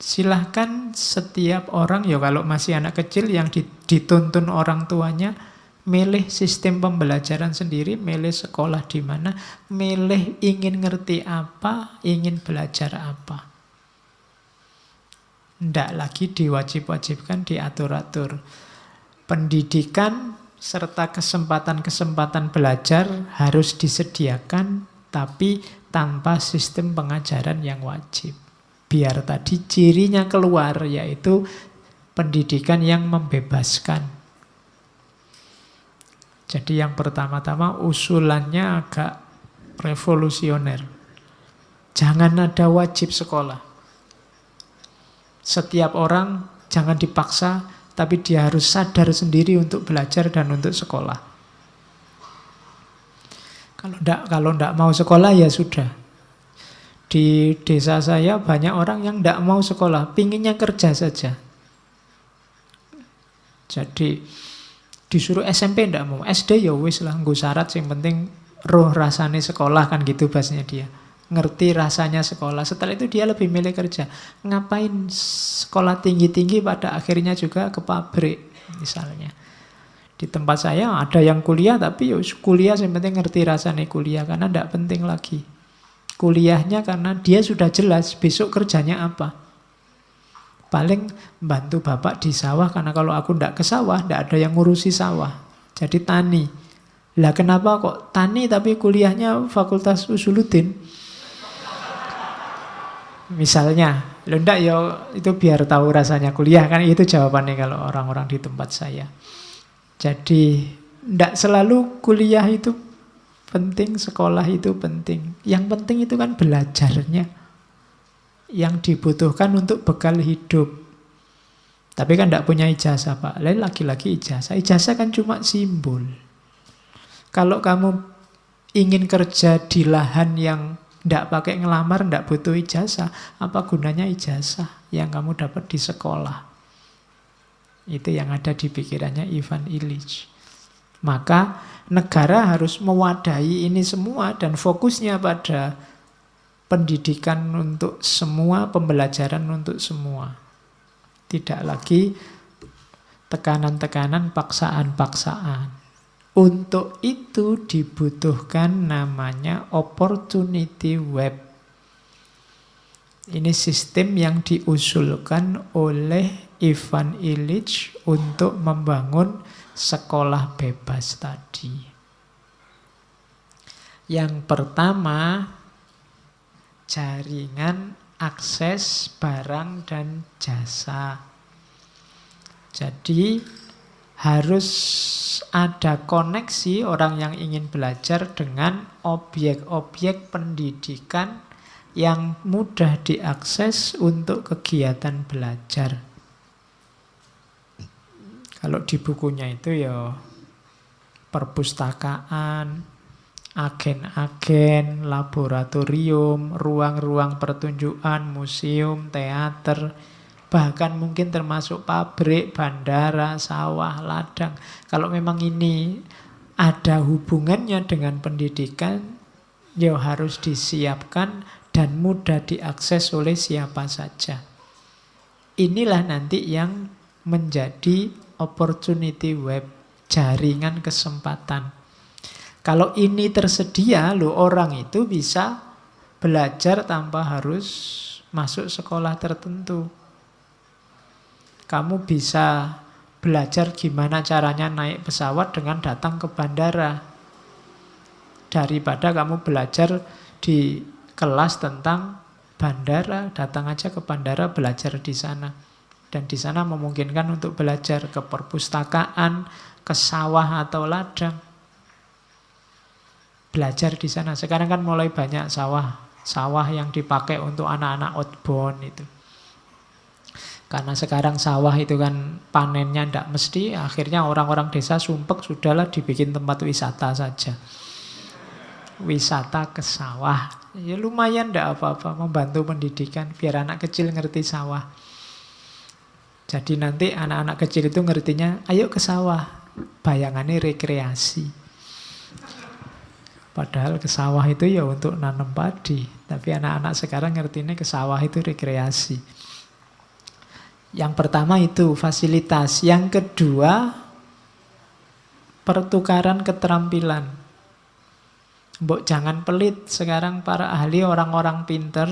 Silahkan setiap orang, ya kalau masih anak kecil yang dituntun orang tuanya, milih sistem pembelajaran sendiri, milih sekolah di mana, milih ingin ngerti apa, ingin belajar apa. Tidak lagi diwajib-wajibkan, diatur-atur. Pendidikan serta kesempatan-kesempatan belajar harus disediakan, tapi tanpa sistem pengajaran yang wajib. Biar tadi cirinya keluar, yaitu pendidikan yang membebaskan. Jadi yang pertama-tama usulannya agak revolusioner. Jangan ada wajib sekolah. Setiap orang jangan dipaksa, tapi dia harus sadar sendiri untuk belajar dan untuk sekolah. Kalau ndak mau sekolah, ya sudah. Di desa saya banyak orang yang ndak mau sekolah, pinginnya kerja saja. Jadi disuruh SMP ndak mau, SD ya wis lah, nggo syarat, yang penting roh rasane sekolah, kan gitu bahasanya dia. Ngerti rasanya sekolah. Setelah itu dia lebih milih kerja. Ngapain sekolah tinggi-tinggi pada akhirnya juga ke pabrik misalnya. Di tempat saya ada yang kuliah, tapi ya kuliah yang penting ngerti rasanya kuliah, karena tidak penting lagi kuliahnya, karena dia sudah jelas besok kerjanya apa. Paling bantu bapak di sawah, karena kalau aku tidak ke sawah tidak ada yang ngurusi sawah, jadi tani. Lah kenapa kok tani tapi kuliahnya Fakultas Usuluddin? Misalnya, lo ndak ya, itu biar tahu rasanya kuliah, kan itu jawabannya kalau orang-orang di tempat saya. Jadi ndak selalu kuliah itu penting, sekolah itu penting. Yang penting itu kan belajarnya, yang dibutuhkan untuk bekal hidup. Tapi kan ndak punya ijazah, Pak. Lain lagi-lagi ijazah. Ijazah kan cuma simbol. Kalau kamu ingin kerja di lahan yang ndak pakai ngelamar, ndak butuh ijazah, apa gunanya ijazah yang kamu dapat di sekolah? Itu yang ada di pikirannya Ivan Illich. Maka negara harus mewadahi ini semua dan fokusnya pada pendidikan untuk semua, pembelajaran untuk semua. Tidak lagi tekanan-tekanan, paksaan-paksaan. Untuk itu dibutuhkan namanya opportunity web. Ini sistem yang diusulkan oleh Ivan Illich untuk membangun sekolah bebas tadi. Yang pertama, jaringan akses barang dan jasa. Jadi harus ada koneksi orang yang ingin belajar dengan objek-objek pendidikan yang mudah diakses untuk kegiatan belajar. Kalau di bukunya itu ya perpustakaan, agen-agen, laboratorium, ruang-ruang pertunjukan, museum, teater, bahkan mungkin termasuk pabrik, bandara, sawah, ladang. Kalau memang ini ada hubungannya dengan pendidikan, ya harus disiapkan dan mudah diakses oleh siapa saja. Inilah nanti yang menjadi opportunity web, jaringan kesempatan. Kalau ini tersedia, orang itu bisa belajar tanpa harus masuk sekolah tertentu. Kamu bisa belajar gimana caranya naik pesawat dengan datang ke bandara. Daripada kamu belajar di kelas tentang bandara, datang aja ke bandara, belajar di sana. Dan di sana memungkinkan untuk belajar ke perpustakaan, ke sawah atau ladang. Belajar di sana. Sekarang kan mulai banyak sawah yang dipakai untuk anak-anak outbound itu. Karena sekarang sawah itu kan panennya tidak mesti, akhirnya orang-orang desa sumpek, sudahlah dibikin tempat wisata saja. Wisata ke sawah. Ya lumayan tidak apa-apa, membantu pendidikan, biar anak kecil ngerti sawah. Jadi nanti anak-anak kecil itu ngertinya, ayo ke sawah. Bayangannya rekreasi. Padahal ke sawah itu ya untuk nanam padi. Tapi anak-anak sekarang ngertinya ke sawah itu rekreasi. Yang pertama itu fasilitas. Yang kedua, pertukaran keterampilan. Mbok jangan pelit, sekarang para ahli, orang-orang pinter,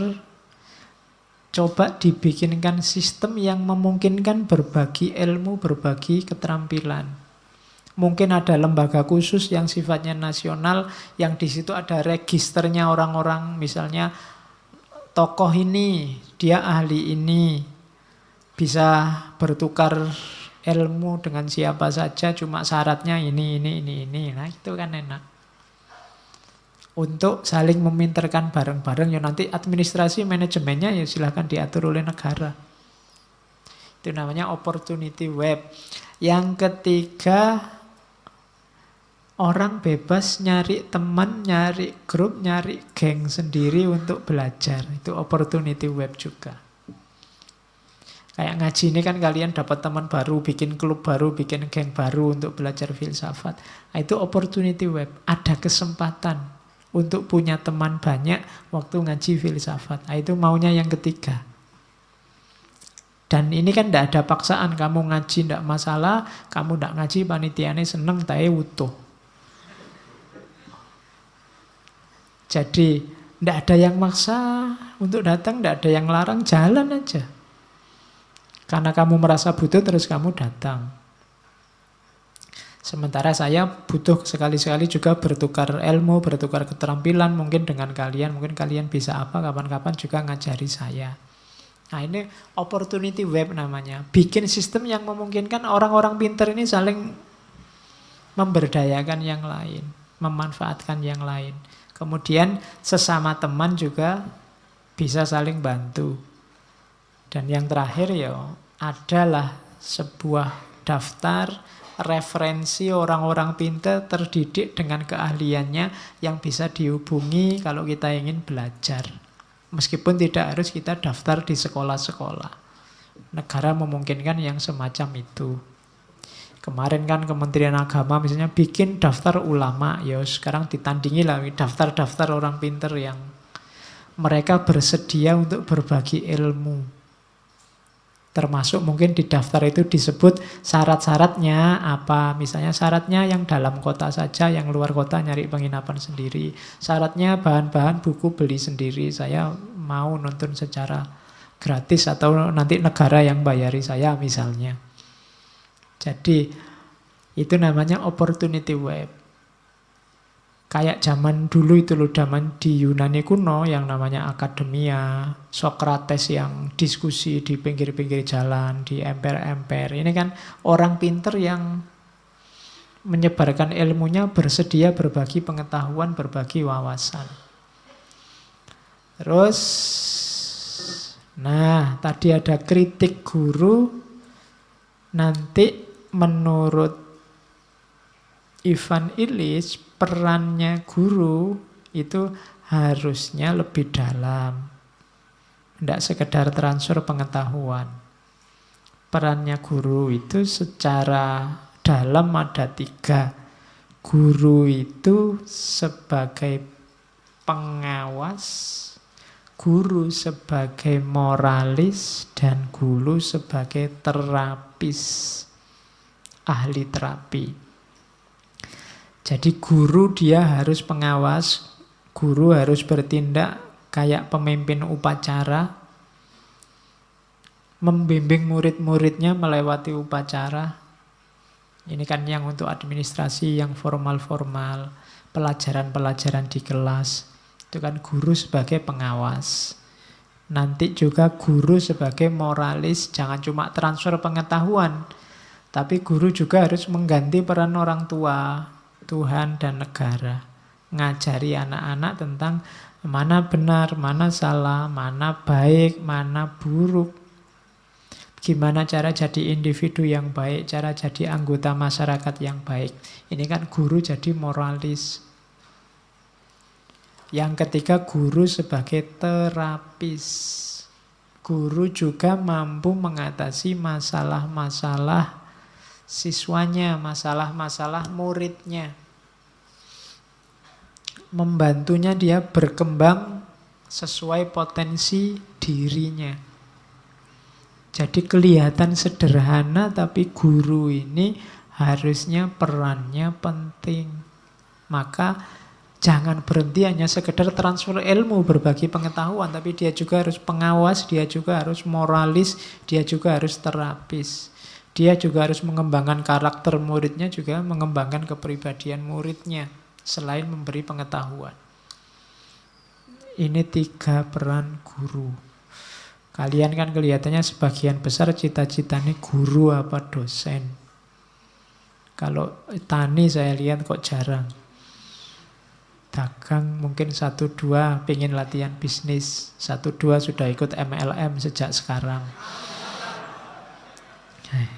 coba dibikinkan sistem yang memungkinkan berbagi ilmu, berbagi keterampilan. Mungkin ada lembaga khusus yang sifatnya nasional, yang di situ ada registernya orang-orang, misalnya tokoh ini, dia ahli ini, bisa bertukar ilmu dengan siapa saja, cuma syaratnya ini. Nah itu kan enak. Untuk saling meminterkan bareng-bareng, ya nanti administrasi manajemennya ya silahkan diatur oleh negara. Itu namanya opportunity web. Yang ketiga, orang bebas nyari teman, nyari grup, nyari geng sendiri untuk belajar. Itu opportunity web juga. Kayak ngaji ini kan kalian dapat teman baru, bikin klub baru, bikin geng baru untuk belajar filsafat. Nah, itu opportunity web. Ada kesempatan untuk punya teman banyak waktu ngaji filsafat. Nah, itu maunya yang ketiga. Dan ini kan tidak ada paksaan. Kamu ngaji tidak masalah, kamu tidak ngaji panitiane seneng, tae wutuh. Jadi tidak ada yang maksa untuk datang, tidak ada yang larang, jalan aja. Karena kamu merasa butuh, terus kamu datang. Sementara saya butuh sekali-sekali juga bertukar ilmu, bertukar keterampilan mungkin dengan kalian. Mungkin kalian bisa apa, kapan-kapan juga ngajari saya. Nah ini opportunity web namanya. Bikin sistem yang memungkinkan orang-orang pintar ini saling memberdayakan yang lain, memanfaatkan yang lain. Kemudian sesama teman juga bisa saling bantu. Dan yang terakhir ya adalah sebuah daftar referensi orang-orang pintar terdidik dengan keahliannya yang bisa dihubungi kalau kita ingin belajar. Meskipun tidak harus kita daftar di sekolah-sekolah. Negara memungkinkan yang semacam itu. Kemarin kan Kementerian Agama misalnya bikin daftar ulama. Ya sekarang ditandingi lah daftar-daftar orang pintar yang mereka bersedia untuk berbagi ilmu. Termasuk mungkin di daftar itu disebut syarat-syaratnya apa. Misalnya syaratnya yang dalam kota saja, yang luar kota nyari penginapan sendiri. Syaratnya bahan-bahan buku beli sendiri. Saya mau nonton secara gratis atau nanti negara yang bayari saya misalnya. Jadi itu namanya opportunity web. Kayak zaman dulu itu loh, zaman di Yunani kuno yang namanya akademia, Sokrates yang diskusi di pinggir-pinggir jalan, di emper-emper. Ini kan orang pinter yang menyebarkan ilmunya, bersedia berbagi pengetahuan, berbagi wawasan. Terus, nah tadi ada kritik guru, nanti menurut Ivan Illich, perannya guru itu harusnya lebih dalam. Tidak sekedar transfer pengetahuan. Perannya guru itu secara dalam ada 3. Guru itu sebagai pengawas, guru sebagai moralis, dan guru sebagai terapis, ahli terapi. Jadi guru dia harus pengawas, guru harus bertindak kayak pemimpin upacara, membimbing murid-muridnya melewati upacara. Ini kan yang untuk administrasi, yang formal-formal, pelajaran-pelajaran di kelas. Itu kan guru sebagai pengawas. Nanti juga guru sebagai moralis, jangan cuma transfer pengetahuan, tapi guru juga harus mengganti peran orang tua, Tuhan dan negara. Ngajari anak-anak tentang mana benar, mana salah, mana baik, mana buruk. Gimana cara jadi individu yang baik, cara jadi anggota masyarakat yang baik. Ini kan guru jadi moralis. Yang ketiga, guru sebagai terapis. Guru juga mampu mengatasi masalah-masalah siswanya, masalah-masalah muridnya. Membantunya dia berkembang sesuai potensi dirinya. Jadi kelihatan sederhana, tapi guru ini harusnya perannya penting. Maka jangan berhenti hanya sekedar transfer ilmu, berbagi pengetahuan, tapi dia juga harus pengawas, dia juga harus moralis, dia juga harus terapis. Dia juga harus mengembangkan karakter muridnya, juga mengembangkan kepribadian muridnya, selain memberi pengetahuan. Ini 3 peran guru. Kalian kan kelihatannya sebagian besar cita-citanya guru apa dosen. Kalau tani saya lihat kok jarang. Dagang mungkin 1-2 pengen latihan bisnis, 1-2 sudah ikut MLM sejak sekarang.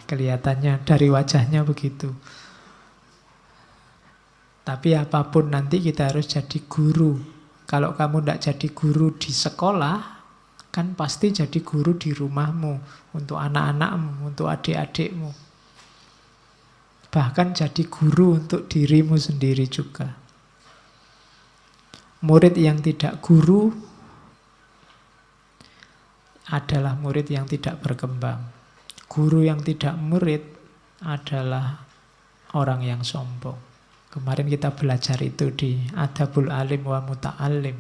Kelihatannya dari wajahnya begitu. Tapi apapun nanti kita harus jadi guru. Kalau kamu tidak jadi guru di sekolah, kan pasti jadi guru di rumahmu, untuk anak-anakmu, untuk adik-adikmu. Bahkan jadi guru untuk dirimu sendiri juga. Murid yang tidak guru adalah murid yang tidak berkembang. Guru yang tidak murid adalah orang yang sombong. Kemarin kita belajar itu di Adabul Alim wa Muta'alim.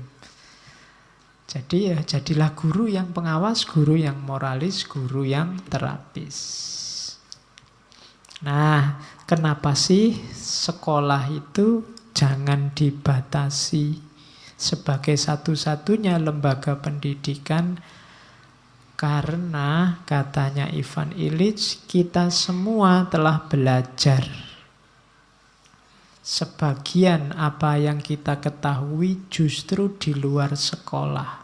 Jadi ya jadilah guru yang pengawas, guru yang moralis, guru yang terapis. Nah, kenapa sih sekolah itu jangan dibatasi sebagai satu-satunya lembaga pendidikan? Karena katanya Ivan Illich, kita semua telah belajar. Sebagian apa yang kita ketahui justru di luar sekolah.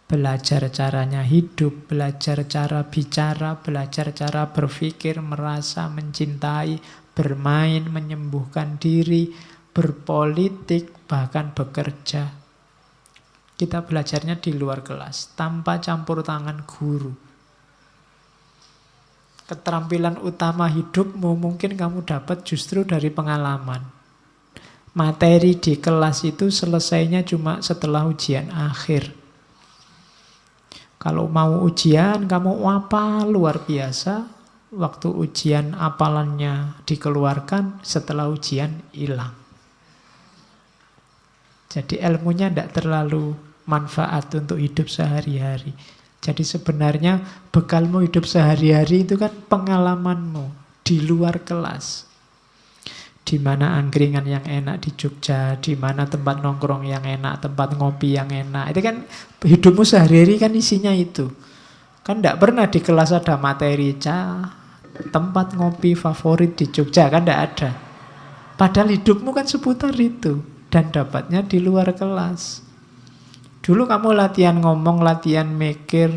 Belajar caranya hidup, belajar cara bicara, belajar cara berpikir, merasa, mencintai, bermain, menyembuhkan diri, berpolitik, bahkan bekerja. Kita belajarnya di luar kelas, tanpa campur tangan guru. Keterampilan utama hidupmu mungkin kamu dapat justru dari pengalaman. Materi di kelas itu selesainya cuma setelah ujian akhir. Kalau mau ujian, kamu apa luar biasa. Waktu ujian apalannya dikeluarkan, setelah ujian hilang. Jadi ilmunya tidak terlalu manfaat untuk hidup sehari-hari. Jadi sebenarnya bekalmu hidup sehari-hari itu kan pengalamanmu di luar kelas. Di mana angkringan yang enak di Jogja, di mana tempat nongkrong yang enak, tempat ngopi yang enak. Itu kan hidupmu sehari-hari kan isinya itu. Kan tidak pernah di kelas ada materi tempat ngopi favorit di Jogja, kan tidak ada. Padahal hidupmu kan seputar itu. Dan dapatnya di luar kelas. Dulu kamu latihan ngomong, latihan mikir,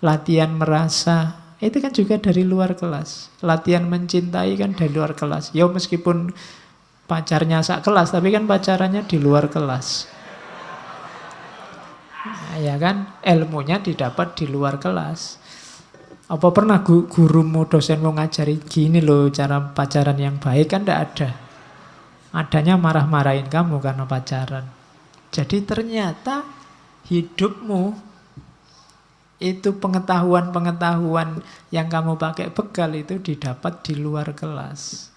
latihan merasa. Itu kan juga dari luar kelas. Latihan mencintai kan dari luar kelas. Ya meskipun pacarnya sak kelas, tapi kan pacarannya di luar kelas. Nah, ya kan, ilmunya didapat di luar kelas. Apa pernah gurumu, dosenmu ngajari gini loh cara pacaran yang baik? Kan tidak ada. Adanya marah-marahin kamu karena pacaran. Jadi ternyata hidupmu itu pengetahuan-pengetahuan yang kamu pakai bekal itu didapat di luar kelas.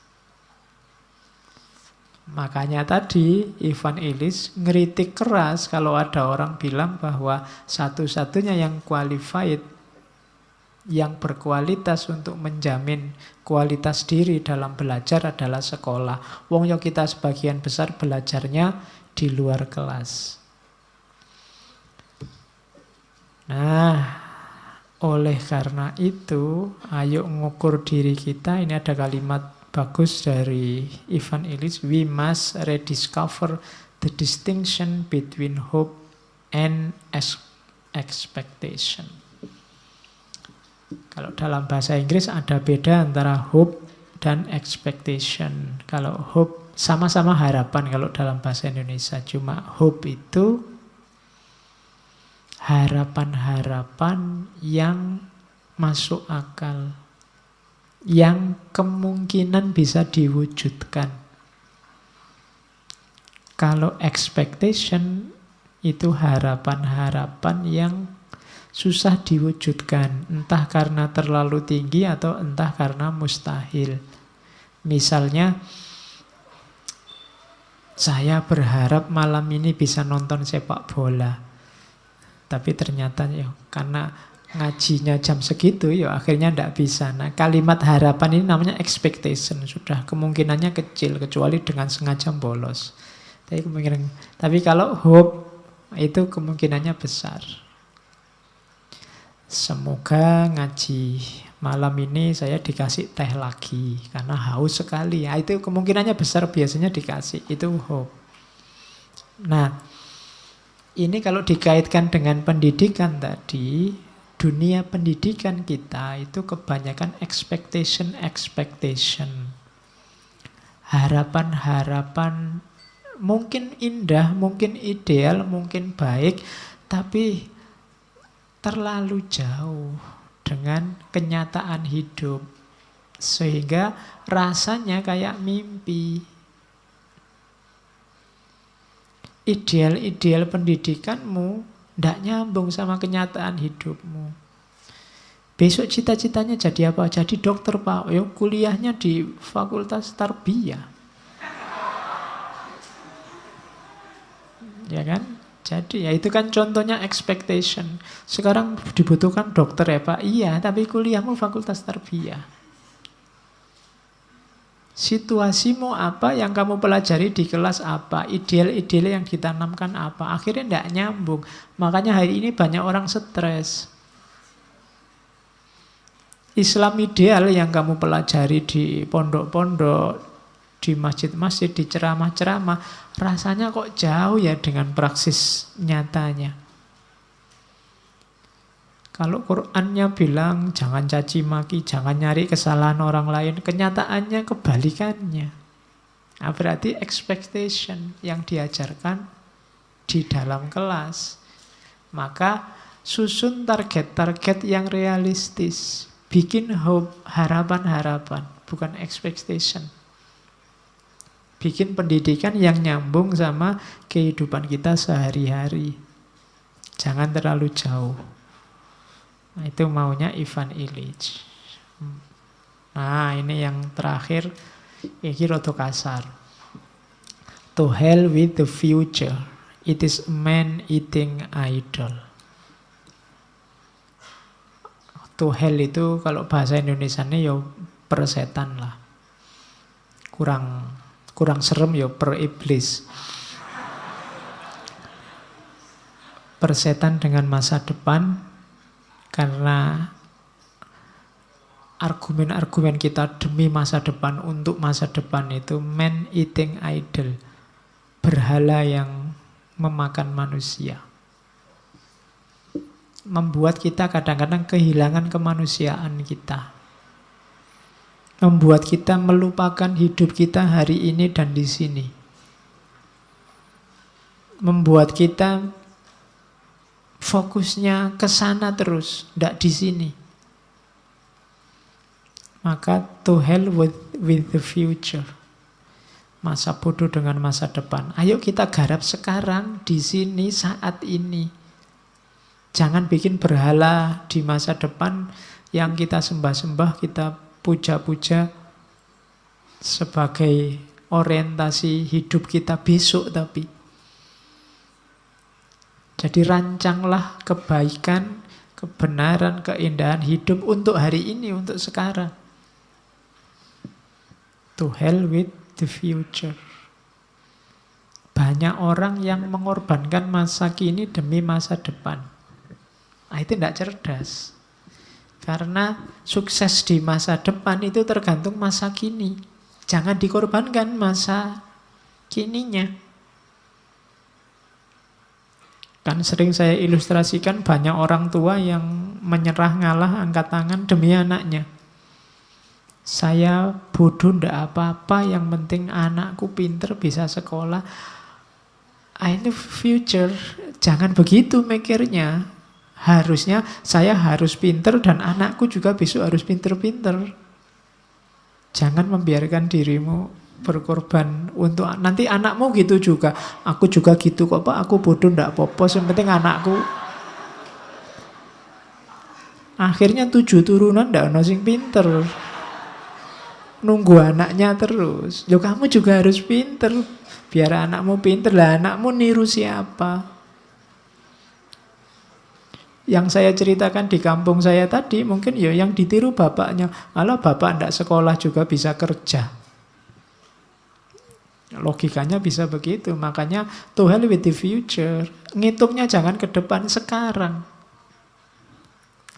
Makanya tadi Ivan Illich ngeritik keras kalau ada orang bilang bahwa satu-satunya yang qualified, yang berkualitas untuk menjamin kualitas diri dalam belajar adalah sekolah. Wong yo kita sebagian besar belajarnya di luar kelas. Nah, oleh karena itu, ayo ngukur diri kita. Ini ada kalimat bagus dari Ivan Illich. We must rediscover the distinction between hope and expectation. Kalau dalam bahasa Inggris ada beda antara hope dan expectation. Kalau hope sama-sama harapan kalau dalam bahasa Indonesia. Cuma hope itu harapan-harapan yang masuk akal, yang kemungkinan bisa diwujudkan. Kalau expectation itu harapan-harapan yang susah diwujudkan, entah karena terlalu tinggi atau entah karena mustahil. Misalnya, saya berharap malam ini bisa nonton sepak bola. Tapi ternyata ya karena ngajinya jam segitu ya akhirnya tidak bisa. Nah, kalimat harapan ini namanya expectation. Sudah kemungkinannya kecil kecuali dengan sengaja bolos. Tapi kalau hope itu kemungkinannya besar. Semoga ngaji malam ini saya dikasih teh lagi karena haus sekali. Ya, itu kemungkinannya besar, biasanya dikasih. Itu hope. Nah, ini kalau dikaitkan dengan pendidikan tadi, dunia pendidikan kita itu kebanyakan expectation. Harapan-harapan mungkin indah, mungkin ideal, mungkin baik, tapi terlalu jauh dengan kenyataan hidup. Sehingga rasanya kayak mimpi. Ideal-ideal pendidikanmu tidak nyambung sama kenyataan hidupmu. Besok cita-citanya jadi apa? Jadi dokter, Pak. Ya, kuliahnya di Fakultas Tarbiyah. Ya kan? Jadi ya itu kan contohnya expectation. Sekarang dibutuhkan dokter ya Pak? Iya, tapi kuliahmu Fakultas Tarbiyah. Situasimu apa, yang kamu pelajari di kelas apa, ideal-ideal yang ditanamkan apa, akhirnya tidak nyambung. Makanya hari ini banyak orang stres. Islam ideal yang kamu pelajari di pondok-pondok, di masjid-masjid, di ceramah-ceramah, rasanya kok jauh ya dengan praksis nyatanya. Kalau Qur'annya bilang jangan caci maki, jangan nyari kesalahan orang lain, kenyataannya kebalikannya. Nah, berarti expectation yang diajarkan di dalam kelas. Maka susun target-target yang realistis. Bikin hope, harapan-harapan, bukan expectation. Bikin pendidikan yang nyambung sama kehidupan kita sehari-hari. Jangan terlalu jauh. Itu maunya Ivan Illich. Nah, ini yang terakhir, ini rada kasar. To hell with the future. It is a man-eating idol. To hell itu kalau bahasa Indonesianya ya persetan lah. Kurang serem ya per iblis. Persetan dengan masa depan, karena argumen-argumen kita demi masa depan, untuk masa depan itu man-eating idol. Berhala yang memakan manusia. Membuat kita kadang-kadang kehilangan kemanusiaan kita. Membuat kita melupakan hidup kita hari ini dan di sini. Membuat kita fokusnya ke sana terus, tidak di sini. Maka to hell with the future. Masa bodoh dengan masa depan. Ayo kita garap sekarang, di sini, saat ini. Jangan bikin berhala di masa depan yang kita sembah-sembah, kita puja-puja sebagai orientasi hidup kita besok tapi. Jadi rancanglah kebaikan, kebenaran, keindahan hidup untuk hari ini, untuk sekarang. To hell with the future. Banyak orang yang mengorbankan masa kini demi masa depan. Nah, itu tidak cerdas. Karena sukses di masa depan itu tergantung masa kini. Jangan dikorbankan masa kininya. Kan sering saya ilustrasikan banyak orang tua yang menyerah, ngalah, angkat tangan demi anaknya. Saya bodoh ndak apa-apa, yang penting anakku pinter bisa sekolah. Ini future. Jangan begitu mikirnya. Harusnya saya harus pinter dan anakku juga besok harus pinter-pinter. Jangan membiarkan dirimu berkorban untuk nanti anakmu gitu juga. Aku juga gitu kok Pak, aku bodoh ndak apa-apa, yang penting anakku. Akhirnya 7 turunan ndak ono sing pinter. Nunggu anaknya terus. Loh, kamu juga harus pinter. Biar anakmu pinter. Lah anakmu niru siapa? Yang saya ceritakan di kampung saya tadi, mungkin ya yang ditiru bapaknya. Alah, bapak ndak sekolah juga bisa kerja. Logikanya bisa begitu. Makanya to hell with the future. Ngitungnya jangan ke depan, sekarang.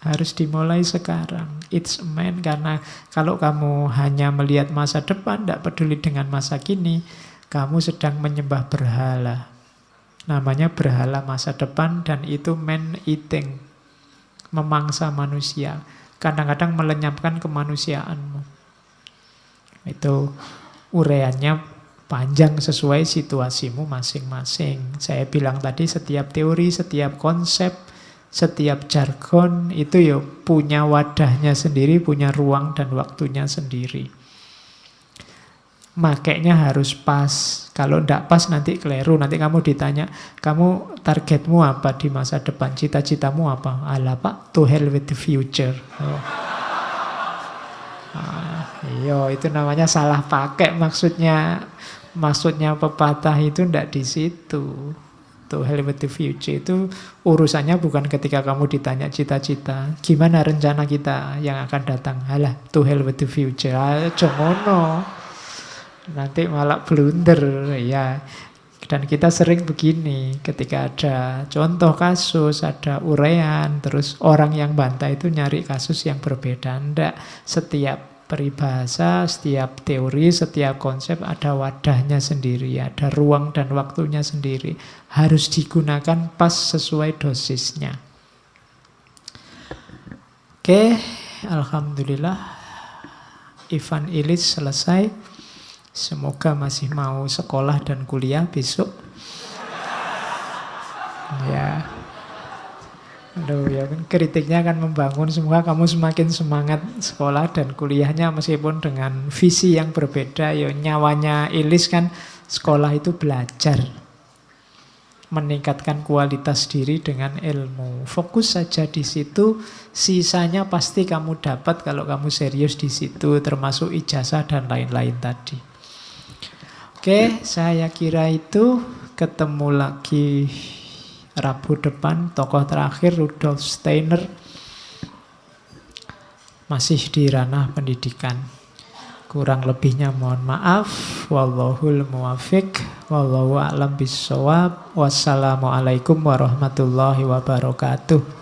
Harus dimulai sekarang. It's a man, karena kalau kamu hanya melihat masa depan, tidak peduli dengan masa kini, kamu sedang menyembah berhala. Namanya berhala masa depan, dan itu man eating. Memangsa manusia. Kadang-kadang melenyapkan kemanusiaanmu. Itu uraiannya panjang sesuai situasimu masing-masing. Saya bilang tadi, setiap teori, setiap konsep, setiap jargon itu ya punya wadahnya sendiri, punya ruang dan waktunya sendiri. Makanya harus pas. Kalau tidak pas nanti keliru. Nanti kamu ditanya, kamu targetmu apa di masa depan? Cita-citamu apa? Alah Pak, to hell with the future. Oh. Iya, itu namanya salah pakai maksudnya. Maksudnya pepatah itu tidak di situ. To hell with the future itu urusannya bukan ketika kamu ditanya cita-cita, gimana rencana kita yang akan datang. Alah, to hell with the future. Jongono. Nanti malah blunder ya. Dan kita sering begini, ketika ada contoh kasus, ada uraian, terus orang yang bantah itu nyari kasus yang berbeda. Ndak, setiap peribahasa, setiap teori, setiap konsep ada wadahnya sendiri, ada ruang dan waktunya sendiri. Harus digunakan pas sesuai dosisnya. Oke, alhamdulillah Ivan Illich selesai. Semoga masih mau sekolah dan kuliah besok. Ya. Aduh, ya kan kritiknya akan membangun, semoga kamu semakin semangat sekolah dan kuliahnya meskipun dengan visi yang berbeda. Ya nyawanya Illich kan sekolah itu belajar. meningkatkan kualitas diri dengan ilmu. Fokus saja di situ, sisanya pasti kamu dapat kalau kamu serius di situ, termasuk ijazah dan lain-lain tadi. Oke, saya kira itu. Ketemu lagi Rabu depan. Tokoh terakhir Rudolf Steiner, masih di ranah pendidikan. Kurang lebihnya mohon maaf. Wallahul muwafiq. Wallahu a'lam bishawab. Wassalamualaikum warahmatullahi wabarakatuh.